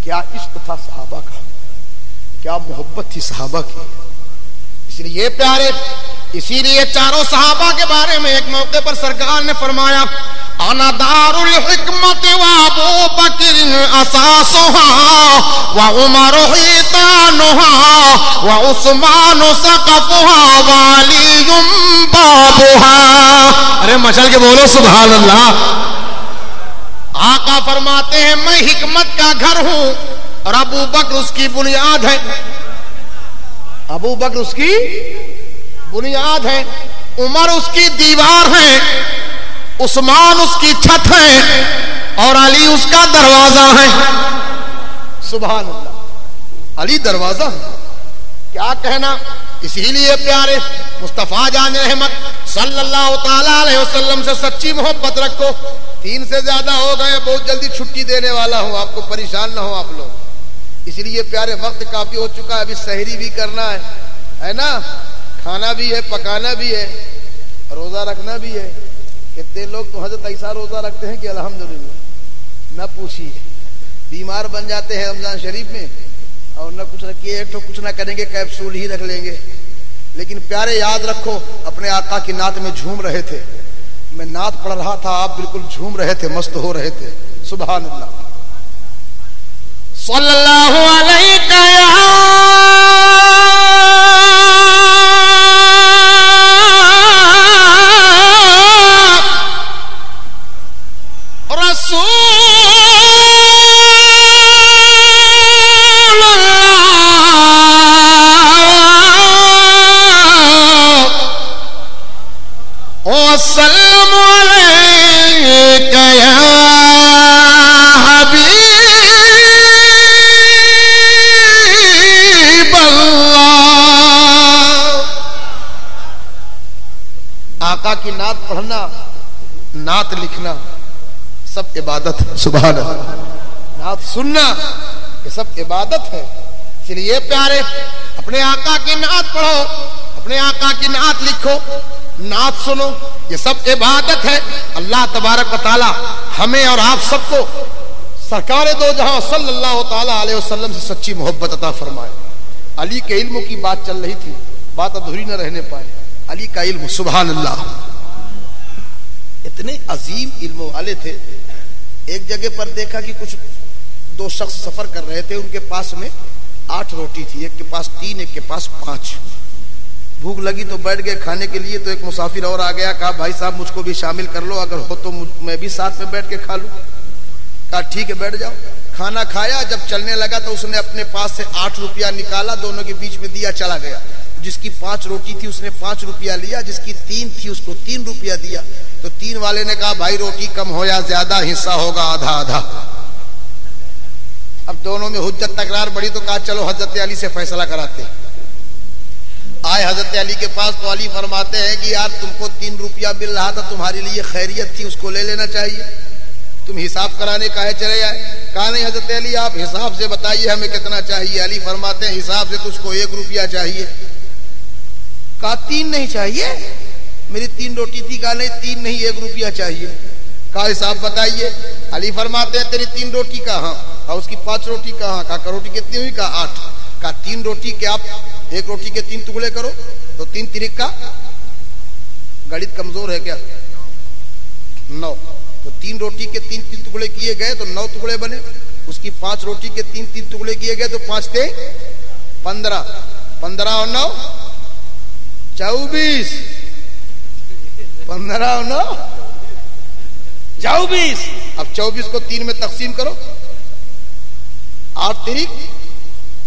کیا عشق تھا صحابہ کا, کیا محبت تھی صحابہ کی. اس لیے پیارے, اسی لیے چاروں صحابہ کے بارے میں ایک موقع پر سرکار نے فرمایا انا دار الحکمت و ابو بکر اساسها و عمر حیطانها و عثمان سقفها و علی بابها. ارے مچل کے بولو سبحان اللہ. آقا فرماتے ہیں میں حکمت کا گھر ہوں اور ابو بکر اس کی بنیاد ہے. ابو بکر اس کی بنیاد ہے, عمر اس کی دیوار ہے, عثمان اس کی چھت ہے, اور علی اس کا دروازہ ہے. سبحان اللہ, علی دروازہ ہے. کیا کہنا. اسی لیے پیارے مصطفیٰ جان رحمت صلی اللہ تعالی علیہ وسلم سے سچی محبت رکھو. 3 سے زیادہ ہو گئے, بہت جلدی چھٹی دینے والا ہوں, آپ کو پریشان نہ ہو آپ لوگ. اس لیے پیارے وقت کافی ہو چکا ہے, ابھی سحری بھی کرنا ہے نا, کھانا بھی ہے, پکانا بھی ہے, روزہ رکھنا بھی ہے. کتنے لوگ تو حضرت ایسا روزہ رکھتے ہیں کہ الحمدللہ نہ پوچھیے, بیمار بن جاتے ہیں رمضان شریف میں اور نہ کچھ رکھیے تو کچھ نہ کریں گے, کیپسول ہی رکھ لیں گے. لیکن پیارے یاد رکھو اپنے آقا کی نعت میں جھوم رہے تھے, میں نعت پڑھ رہا تھا آپ بالکل جھوم رہے تھے, مست ہو رہے تھے. سبحان اللہ. صلی اللہ علیہ رسول وسلم علیک یا حبیب اللہ. آقا کی نعت پڑھنا, نعت لکھنا سب عبادت ہے. سبحان اللہ. نعت سننا یہ سب عبادت ہے. اس لیے پیارے اپنے آقا کی نعت پڑھو, اپنے آقا کی نعت لکھو, نعت سنو, یہ سب عبادت ہے. اللہ تبارک و تعالی ہمیں اور آپ سب کو سرکار دو جہاں صلی اللہ تعالی علیہ وسلم سے سچی محبت عطا فرمائے. علی کے علم کی بات چل رہی تھی, بات ادھوری نہ رہنے پائے. علی کا علم سبحان اللہ, اتنے عظیم علم والے تھے. ایک جگہ پر دیکھا کہ کچھ دو شخص سفر کر رہے تھے, ان کے پاس میں 8 روٹی تھی, ایک کے پاس 3, ایک کے پاس 5. بھوک لگی تو بیٹھ گئے کھانے کے لیے. تو ایک مسافر اور آ گیا, کہا بھائی صاحب مجھ کو بھی شامل کر لو, اگر ہو تو میں بھی ساتھ میں بیٹھ کے کھا لوں. کہا ٹھیک ہے بیٹھ جاؤ. کھانا کھایا, جب چلنے لگا تو اس نے اپنے پاس سے 8 روپیہ نکالا, دونوں کے بیچ میں دیا, چلا گیا. جس کی 5 روٹی تھی اس نے 5 روپیہ لیا, جس کی 3 تھی اس کو 3 روپیہ دیا. تو 3 والے نے کہا بھائی روٹی کم ہو یا زیادہ, حصہ ہوگا آدھا آدھا. اب دونوں میں حجت تکرار بڑھی تو کہا چلو حضرت علی سے فیصلہ کراتے. آئے حضرت علی کے پاس تو علی فرماتے ہیں کہ یار تم کو 3 روپیہ مل رہا تھا, تمہاری لیے خیریت تھی, اس کو لے لینا چاہیے, تم حساب کرانے کاہے چلے آئے. کہا نہیں حضرت علی آپ حساب سے بتائیے ہمیں کتنا چاہیے. علی فرماتے ہیں حساب سے تجھ کو 1 روپیہ چاہیے. کہا 3 نہیں چاہیے, میری 3 روٹی تھی. کہا نہیں 3 نہیں 1 روپیہ چاہیے. کہا حساب بتائیے. علی فرماتے ہیں تیری 3 روٹی کہاں, اور اس کی 5 روٹی کہاں. کہا روٹی کتنی ہوئی. کہا 8. کہا 3 روٹی کے آپ 1 روٹی کے 3 ٹکڑے کرو تو 3 ترک کا گڑت کمزور ہے کیا 9. تو 3 روٹی کے 3 ٹکڑے کیے گئے تو 9 ٹکڑے بنے. اس کی 5 روٹی کے 3 ٹکڑے کیے گئے تو 5 تھے 15. 15 اور 9 24. 15 اور 9 24. اب 24 کو 3 میں تقسیم کرو, 8 ترک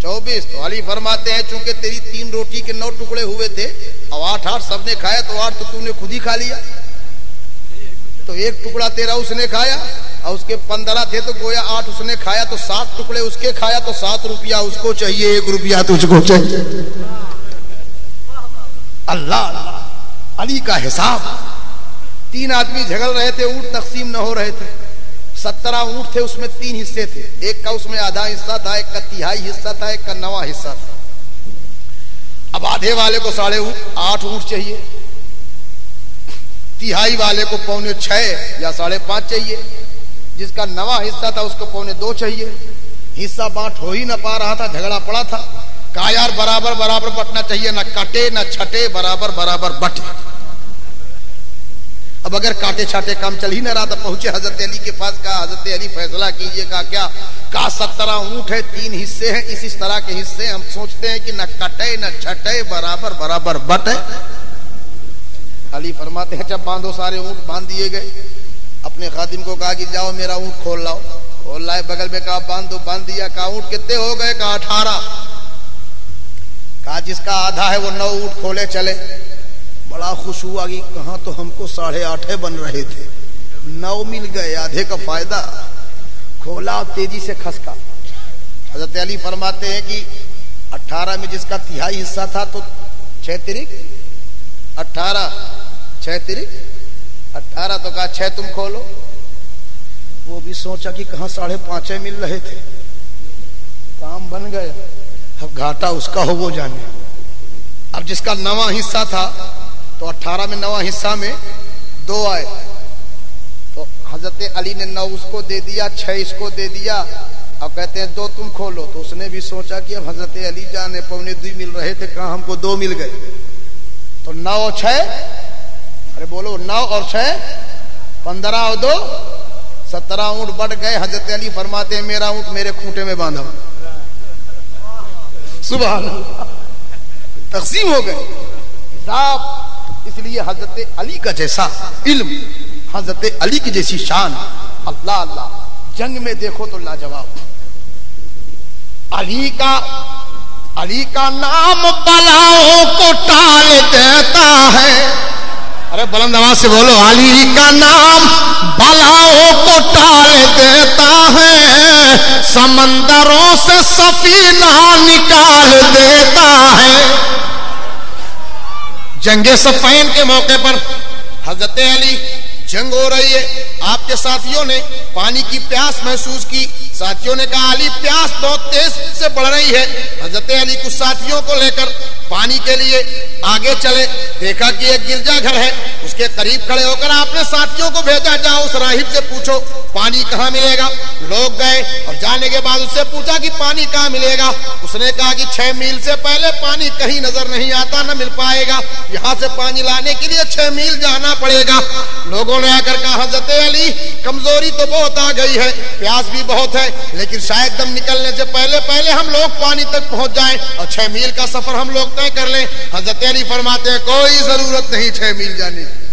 24. تو علی فرماتے ہیں چونکہ تیری 3 روٹی کے 9 ٹکڑے ہوئے تھے اور 8 سب نے کھایا تو 8 تو نے خود ہی کھا لیا. تو 1 ٹکڑا تیرا اس نے کھایا اور اس کے 15 تھے تو گویا 8 اس نے کھایا تو 7 ٹکڑے اس کے کھایا تو 7 روپیہ اس کو چاہیے, 1 روپیہ تجھ کو چاہیے. اللہ علی کا حساب. 3 آدمی جھگڑ رہے تھے, اونٹ تقسیم نہ ہو رہے تھے. 17 اونٹ تھے, اس میں 3 حصے تھے. ایک کا اس میں آدھا حصہ تھا, ایک کا 1/3 حصہ تھا, ایک کا 9واں حصہ تھا. اب آدھے والے کو 8.5 اونٹ چاہیے, 1/3 والے کو 6.25 یا 5.5 چاہیے, جس کا 9واں حصہ تھا اس کو 2.25 چاہیے. حصہ بانٹ ہو ہی نہ پا رہا تھا, جھگڑا پڑا تھا. کہا یار برابر برابر بٹنا چاہیے, نہ کٹے نہ چھٹے, برابر برابر بٹے. اب اگر کاٹے چھاٹے کام چل ہی نہ رہا تھا, پہنچے حضرت علی کے پاس. کہا حضرت علی فیصلہ کیجئے. کہا کیا. کہا 17 اونٹ ہے, 3 حصے ہیں, اس طرح کے حصے ہم سوچتے ہیں کہ نہ کٹے نہ چھٹے, برابر برابر بٹے. علی فرماتے ہیں جب باندھو. سارے اونٹ باندھ دیے گئے. اپنے خادم کو کہا کہ جاؤ میرا اونٹ کھول لاؤ. کھول لائے, بغل میں کہا باندھ دو. باندھ دیا. کہا اونٹ کتنے ہو گئے. کہا 18. کہا جس کا آدھا ہے وہ 9 اونٹ کھولے چلے. بڑا خوش ہوا کہ کہاں تو ہم کو 8.5 بن رہے تھے, 9 مل گئے, آدھے کا فائدہ. کھولا, تیزی سے کھسکا. حضرت علی فرماتے ہیں کہ 18 میں جس کا 1/3 حصہ تھا تو 6 ترک 18, 6 ترک 18. تو کہا 6 تم کھولو. وہ بھی سوچا کہ کہاں 5.5 مل رہے تھے, کام بن گیا. اب گھاٹا اس کا ہو وہ جانے. اب جس کا 9واں حصہ تھا تو 18 میں 9واں حصہ میں 2 آئے. تو حضرت علی نے 9 اس کو دے دیا, 6 اس کو دے دیا. اب کہتے ہیں 2 تم کھولو. تو اس نے بھی سوچا کہ اب حضرت علی جانے 2.25 مل رہے تھے, کہاں ہم کو 2 مل گئے. تو 9 اور 6, ارے بولو 9 اور 6 15 اور 2 17 اونٹ بڑھ گئے. حضرت علی فرماتے ہیں میرا اونٹ میرے کھوٹے میں باندھا. سبحان اللہ, تقسیم ہو گئے حساب. اس لیے حضرت علی کا جیسا علم, حضرت علی کی جیسی شان, اللہ اللہ. جنگ میں دیکھو تو لاجواب. علی کا نام بلاؤں کو ٹال دیتا ہے. ارے بلند آواز سے بولو. علی کا نام بلاؤں کو ٹال دیتا ہے, سمندروں سے سفینہ نکال دیتا ہے. جنگ صفین کے موقع پر حضرت علی جنگ ہو رہی ہے، آپ کے ساتھیوں نے پانی کی پیاس محسوس کی، ساتھیوں نے کہا علی پیاس بہت تیز سے بڑھ رہی ہے۔ حضرت علی کچھ ساتھیوں کو لے کر پانی کے لیے آگے چلے، دیکھا کہ ایک گرجا گھر ہے، اس کے قریب کھڑے ہو کر آپ نے ساتھیوں کو بھیجا جاؤ اس راہب سے پوچھو پانی کہاں ملے گا۔ لوگ گئے اور جانے کے بعد اس سے پوچھا کہ پانی کہاں ملے گا۔ اس نے کہا کہ 6 میل سے پہلے پانی کہیں نظر نہیں آتا، نہ مل پائے گا، یہاں سے پانی لانے کے لیے 6 میل جانا پڑے گا۔ لوگوں نے آ کر کہا حضرت علی کمزوری تو بہت آ گئی ہے، پیاس بھی بہت ہے، لیکن شاید دم نکلنے سے پہلے ہم لوگ پانی تک پہنچ جائیں اور 6 میل کا سفر ہم لوگ طے کر لیں۔ حضرت علی فرماتے ہیں کوئی ضرورت نہیں 6 میل جانے کی،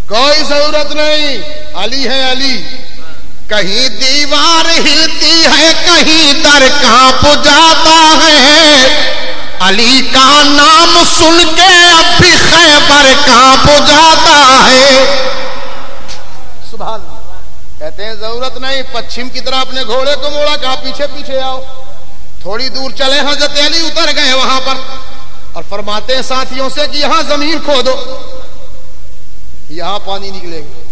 کوئی ضرورت نہیں، علی ہے علی۔ کہیں دیوار ہلتی ہے، کہیں در کانپ جاتا ہے، علی کا نام سن کے اب بھی خیبر کانپ جاتا ہے۔ سبحان اللہ۔ کہتے ہیں ضرورت نہیں، پچھم کی طرح اپنے گھوڑے کو موڑا، کہا پیچھے پیچھے آؤ۔ تھوڑی دور چلے، حضرت علی اتر گئے وہاں پر اور فرماتے ہیں ساتھیوں سے کہ یہاں زمین کھودو، یہاں پانی نکلے گا۔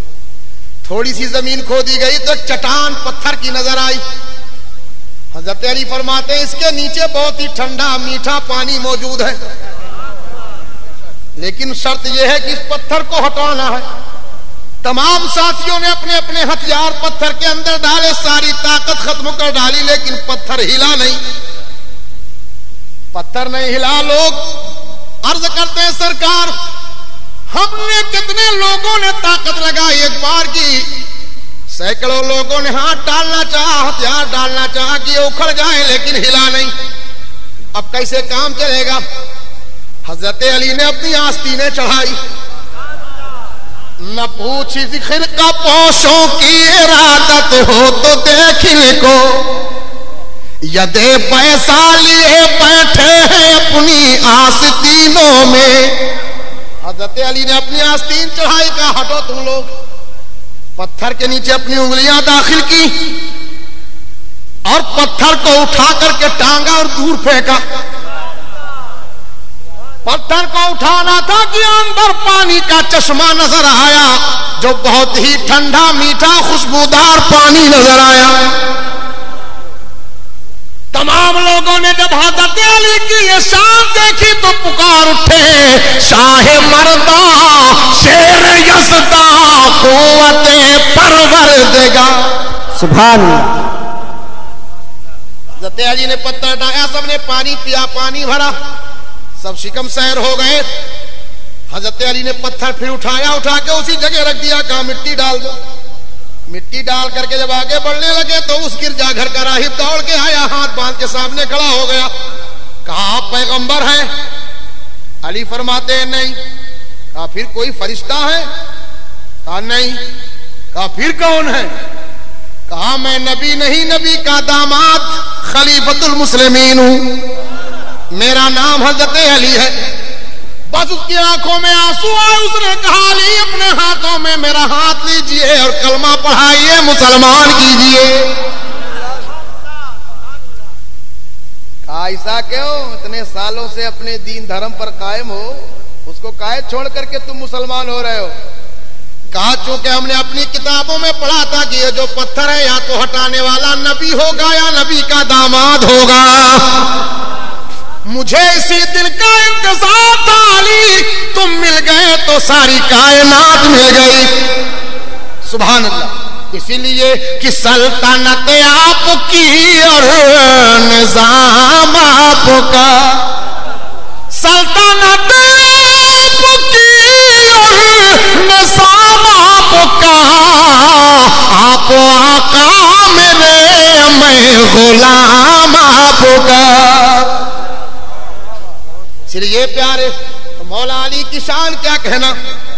تھوڑی سی زمین کھودی گئی تو چٹان پتھر کی نظر آئی۔ حضرت علی فرماتے ہیں اس کے نیچے بہت ہی ٹھنڈا میٹھا پانی موجود ہے، لیکن شرط یہ ہے کہ اس پتھر کو ہٹانا ہے۔ تمام ساتھیوں نے اپنے اپنے ہتھیار پتھر کے اندر ڈالے، ساری طاقت ختم کر ڈالی، لیکن پتھر ہلا نہیں، پتھر نہیں ہلا۔ لوگ عرض کرتے ہیں سرکار ہم نے کتنے لوگوں نے طاقت لگائی، ایک بار کی سینکڑوں لوگوں نے ہاتھ ڈالنا چاہا، ہتھیار ڈالنا چاہا کہ اکھڑ جائے، لیکن ہلا نہیں۔ اب کیسے کام چلے گا؟ حضرت علی نے اپنی آستینیں چڑھائی، نہ پوچھی ذکر کا پوشوں کی ارادت ہو تو دیکھنے کو، یدے پیسہ لیے بیٹھے ہیں اپنی آستینوں میں۔ حضرت علی نے اپنی آستین چڑھائی، کہا ہٹو تم لوگ۔ پتھر کے نیچے اپنی انگلیاں داخل کی اور پتھر کو اٹھا کر کے ٹانگا اور دور پھینکا۔ پتھر کو اٹھانا تھا کہ اندر پانی کا چشمہ نظر آیا، جو بہت ہی ٹھنڈا میٹھا خوشبودار پانی نظر آیا۔ تمام لوگوں نے جب حضرت علی کی یہ شان دیکھی تو پکار اٹھے شاہ مردہ شیر یزدہ قوت پروردگار۔ سبحان اللہ۔ حضرت علی نے پتھر اٹھایا، سب نے پانی پیا، پانی بھرا، سب شکم سیر ہو گئے۔ حضرت علی نے پتھر پھر اٹھایا، اٹھا کے اسی جگہ رکھ دیا، کہا مٹی ڈال دو۔ مٹی ڈال کر کے جب آگے بڑھنے لگے تو اس گرجا گھر کا راہب دوڑ کے آیا، ہاتھ باندھ کے سامنے کھڑا ہو گیا، کہا آپ پیغمبر ہیں؟ علی فرماتے ہیں نہیں۔ کہا پھر کوئی فرشتہ ہے؟ کہا نہیں۔ کہا پھر کون ہے؟ کہا میں نبی نہیں، نبی کا داماد خلیفۃ المسلمین ہوں، میرا نام حضرت علی ہے۔ بس اس کی آنکھوں میں آنسو آئے، اس نے کہا علی اپنے ہاتھوں میں میرا ہاتھ لیجئے اور کلمہ پڑھائیے، مسلمان کیجئے۔ کہا ایسا کیوں؟ اتنے سالوں سے اپنے دین دھرم پر قائم ہو، اس کو کاہے چھوڑ کر کے تم مسلمان ہو رہے ہو؟ کہا چونکہ ہم نے اپنی کتابوں میں پڑھا تھا کہ یہ جو پتھر ہے یا تو ہٹانے والا نبی ہوگا یا نبی کا داماد ہوگا، مجھے اسی دل کا انتظار تھا علی، تم مل گئے تو ساری کائنات مل گئی۔ سبحان اللہ۔ اسی لیے کہ سلطنت آپ کی اور نظام آپ کا، سلطنت آپ کی اور نظام آپ کا، آپ آقا میرے، میں غلام آپ کا۔ اس لیے پیارے مولا علی کی شان کیا کہنا،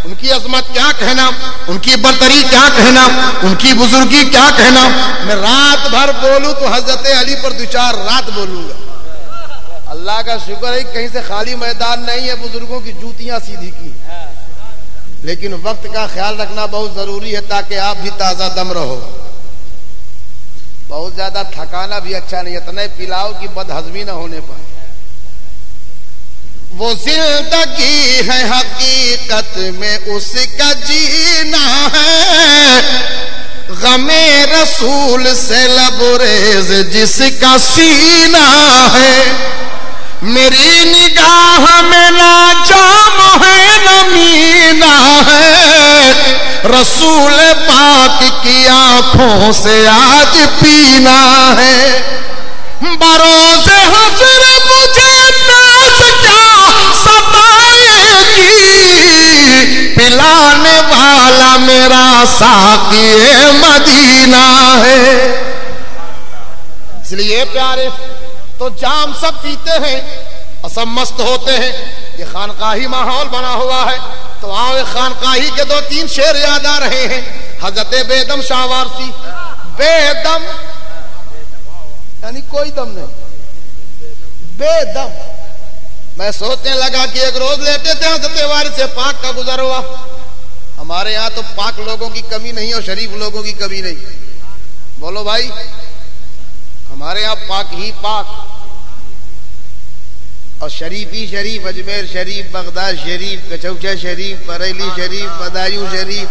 ان کی عظمت کیا کہنا، ان کی برتری کیا کہنا، ان کی بزرگی کیا کہنا۔ میں رات بھر بولوں تو حضرت علی پر 2-4 رات بولوں گا۔ اللہ کا شکر ہے کہیں سے خالی میدان نہیں ہے، بزرگوں کی جوتیاں سیدھی کی، لیکن وقت کا خیال رکھنا بہت ضروری ہے تاکہ آپ بھی تازہ دم رہو۔ بہت زیادہ تھکانا بھی اچھا نہیں، اتنے پلاؤ کی بد ہضمی نہ ہونے پائے۔ وہ زندگی ہے حقیقت میں اس کا جینا ہے، غم رسول سے لبریز جس کا سینہ ہے، میری نگاہ میں نہ جام ہے نہ مینا ہے، رسول پاک کی آنکھوں سے آج پینا ہے، بروز حشر مجھے ناز کیا ستائے گی، پلانے والا میرا ساقی مدینہ ہے۔ اس لیے پیارے تو جام سب پیتے ہیں اور سب مست ہوتے ہیں، یہ خانقاہی ماحول بنا ہوا ہے، تو آؤ خانقاہی کے 2-3 شعر یاد آ رہے ہیں۔ حضرت بے دم شاہ وارسی، بے دم یعنی کوئی دم نہیں، بے دم۔ میں سوچنے لگا کہ ایک روز لیٹے تھے حضرت وارث پاک کا گزر ہوا، ہمارے یہاں تو پاک لوگوں کی کمی نہیں اور شریف لوگوں کی کمی نہیں، بولو بھائی، ہمارے یہاں پاک ہی پاک اور شریف ہی شریف، اجمیر شریف، بغداد شریف، کچوچا شریف، بریلی شریف، بدایوں شریف۔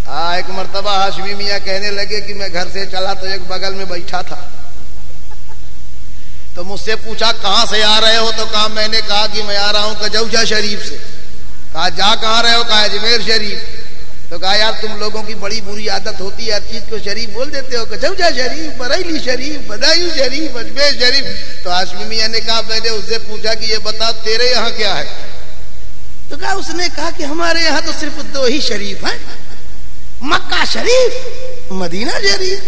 ایک مرتبہ ہاشمی میاں کہنے لگے کہ میں گھر سے چلا تو ایک بغل میں بیٹھا تھا، تو مجھ سے پوچھا کہاں سے آ رہے ہو، تو کہا میں نے کہا کہ میں آ رہا ہوں کچوچا شریف سے۔ کہا جا کہاں رہے ہو، کہا اجمیر شریف۔ تو کہا یار تم لوگوں کی بڑی بری عادت ہوتی ہے، ہر چیز کو شریف بول دیتے ہو، کچوچا شریف، بریلی شریف، بدایوں شریف، اجمیر شریف۔ تو ہاشمی میاں نے کہا میں نے اس سے پوچھا کہ یہ بتا تیرے یہاں کیا ہے، تو کہا اس نے کہا کہ ہمارے یہاں تو صرف 2 ہی شریف ہیں، مکہ شریف، مدینہ شریف۔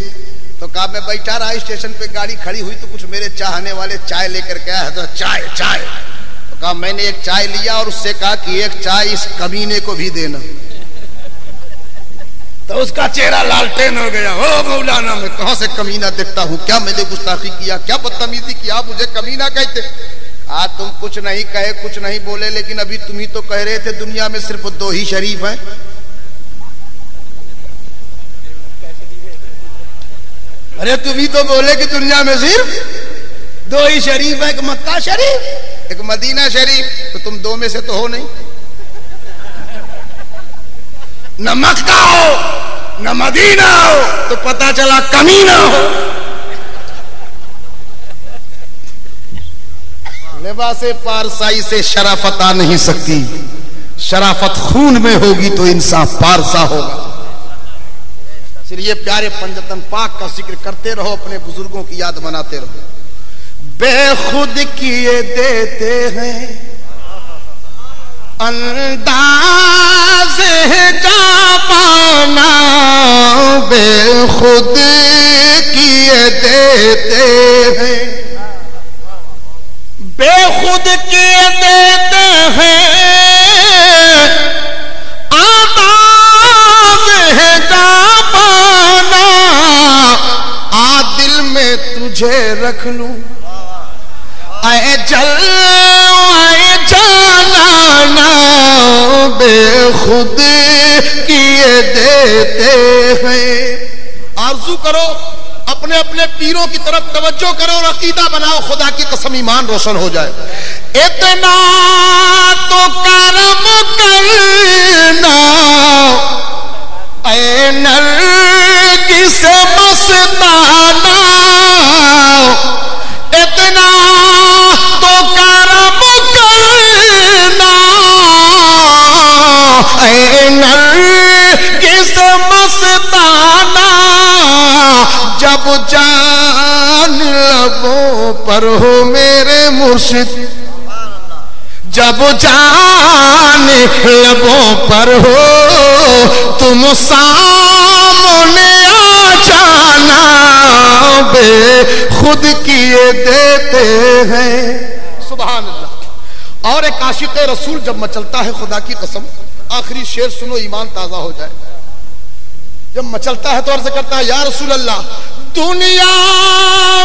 تو کہا میں بیٹھا رہا اسٹیشن پہ، گاڑی کھڑی ہوئی تو کچھ میرے چاہنے والے چائے لے کر کے آئے، حضرت چائے چائے۔ تو کہا میں نے ایک چائے لیا اور اس سے کہا کہ ایک چائے اس کمینے کو بھی دینا۔ تو اس کا چہرہ لالٹین ہو گیا، او مولانا میں کہاں سے کمینہ دیکھتا ہوں، کیا میں نے گستاخی کیا، کیا بدتمیزی کیا، آپ مجھے کمینہ کہتے؟ تم کچھ نہیں کہے، کچھ نہیں بولے، لیکن ابھی تم ہی تو کہہ رہے تھے دنیا میں صرف 2 ہی شریف ہیں۔ ارے تم ہی تو بولے کہ دنیا میں صرف 2 ہی شریف ہیں، ایک مکہ شریف ایک مدینہ شریف، تو تم 2 میں سے تو ہو نہیں، نہ مکہ ہو نہ مدینہ ہو، تو پتا چلا کمینہ ہو۔ لباس پارسائی سے شرافت آ نہیں سکتی، شرافت خون میں ہوگی تو انسان پارسا ہوگا۔ اس لیے پیارے پنجتن پاک کا ذکر کرتے رہو، اپنے بزرگوں کی یاد مناتے رہو۔ بے خود کیے دیتے ہیں انداز جا پانا، بے خود کیے دیتے ہیں، بے خود کیے دیتے ہیں انداز جا پانا، آ دل میں تجھے رکھ لوں اے جلوے جانانا، بے خود کیے دیتے ہیں۔ آرزو کرو، اپنے اپنے پیروں کی طرف توجہ کرو اور عقیدہ بناؤ، خدا کی قسم ایمان روشن ہو جائے۔ اتنا تو کرم کرنا اے نرگس مستانہ، اتنا تو کرم کرنا اے نرگس مستانہ، جب جان لبوں پر ہو میرے مرشد، جب جان لبوں پر ہو تم سامنے آ جانا، بے خود کیے دیتے ہیں۔ سبحان اللہ۔ اور ایک عاشق رسول جب مچلتا ہے، خدا کی قسم، آخری شعر سنو ایمان تازہ ہو جائے، جب مچلتا ہے تو عرض کرتا ہے یا رسول اللہ، دنیا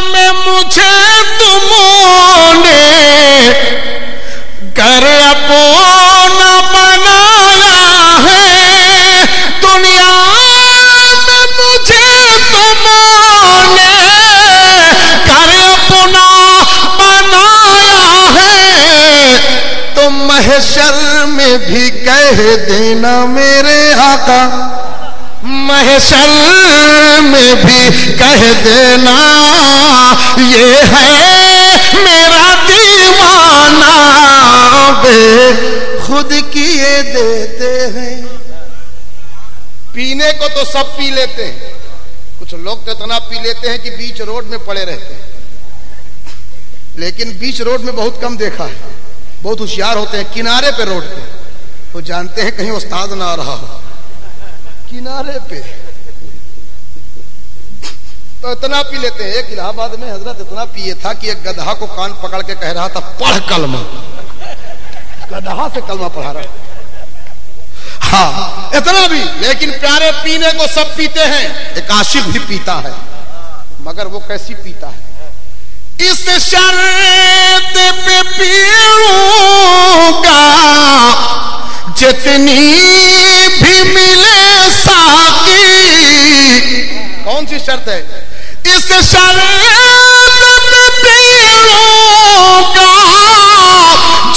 میں مجھے تمہوں نے گھر اپنا بنایا ہے، دنیا میں مجھے تمہوں نے گھر اپنا بنایا ہے، محشر میں بھی کہہ دینا میرے آقا، محشر میں بھی کہہ دینا یہ ہے میرا دیوانہ، بے خود کیے دیتے ہیں۔ پینے کو تو سب پی لیتے ہیں، کچھ لوگ تو اتنا پی لیتے ہیں کہ بیچ روڈ میں پڑے رہتے ہیں، لیکن بیچ روڈ میں بہت کم دیکھا ہے۔ بہت ہوشیار ہوتے ہیں کنارے پہ روڈ پہ، وہ جانتے ہیں کہیں استاد نہ آ رہا ہو، کنارے پہ تو اتنا پی لیتے ہیں۔ ایک الہ آباد میں حضرت اتنا پیے تھا کہ ایک گدھا کو کان پکڑ کے کہہ رہا تھا پڑھ کلمہ، گدھا سے کلمہ پڑھا رہا۔ ہاں اتنا بھی، لیکن پیارے پینے کو سب پیتے ہیں، ایک عاشق بھی پیتا ہے، مگر وہ کیسی پیتا ہے؟ اس شرط پہ پیوں گا جتنی بھی ملے ساقی۔ کون سی شرط ہے؟ اس شرط پہ پیوں گا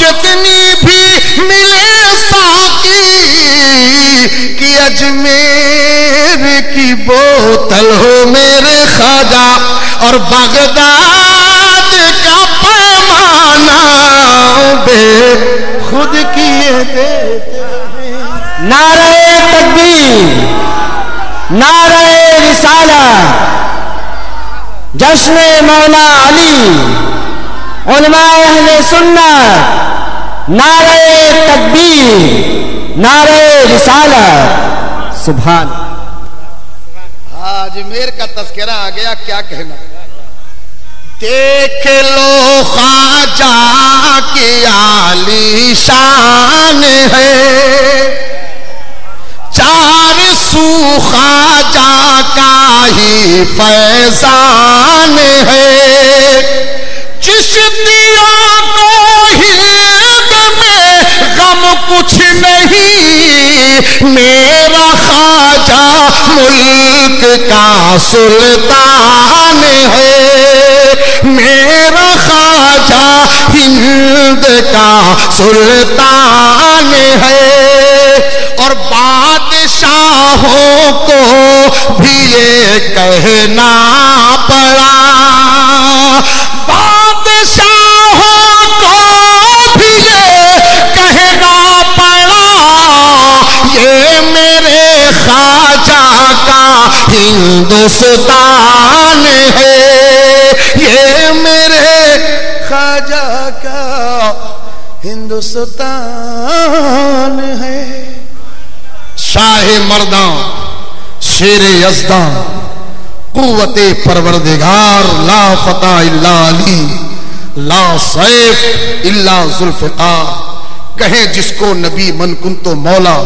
جتنی بھی ملے ساقی، کہ اجمیر کی بوتل ہو میرے خواجہ اور بغداد کا پیمانہ، بے خود کیے دیتے ہیں۔ نعرہ تکبیر، نعرہ رسالہ، جشن مولا علی، علماء اہل سنت، نعرہ تکبیر، نعرہ رسالہ، سبحان۔ اجمیر کا تذکرہ آ گیا، کیا کہنا؟ دیکھ لو خواجہ کی عالی شان ہے، چار سو خواجہ کا ہی فیضان ہے، چشتیوں کو ہند میں غم کچھ نہیں، میرا خواجہ ملک کا سلطان ہے، میرا خواجہ ہند کا سلطان ہے، اور بادشاہوں کو بھی یہ کہنا پڑا، بادشاہوں کو بھی یہ کہنا پڑا، یہ میرے خواجہ کا ہندوستان ہے، یہ میرے خواجہ کا ہندوستان ہے۔ شاہ مرداں، شیر یزداں، قوت پروردگار، لا فتح الا علی، لا سیف الا ذوالفقار، کہیں جس کو نبی من کنتو مولا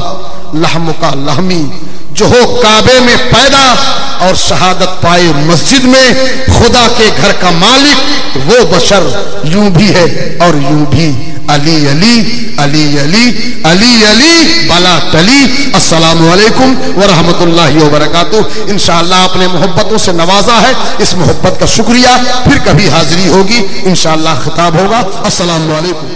لحم کا لحمی، جو ہو کعبے میں پیدا اور شہادت پائے مسجد میں، خدا کے گھر کا مالک وہ بشر یوں بھی ہے اور یوں بھی، علی علی علی علی علی علی بلا تلی۔ السلام علیکم ورحمۃ اللہ وبرکاتہ۔ انشاءاللہ آپ نے محبتوں سے نوازا ہے، اس محبت کا شکریہ، پھر کبھی حاضری ہوگی انشاءاللہ، خطاب ہوگا۔ السلام علیکم۔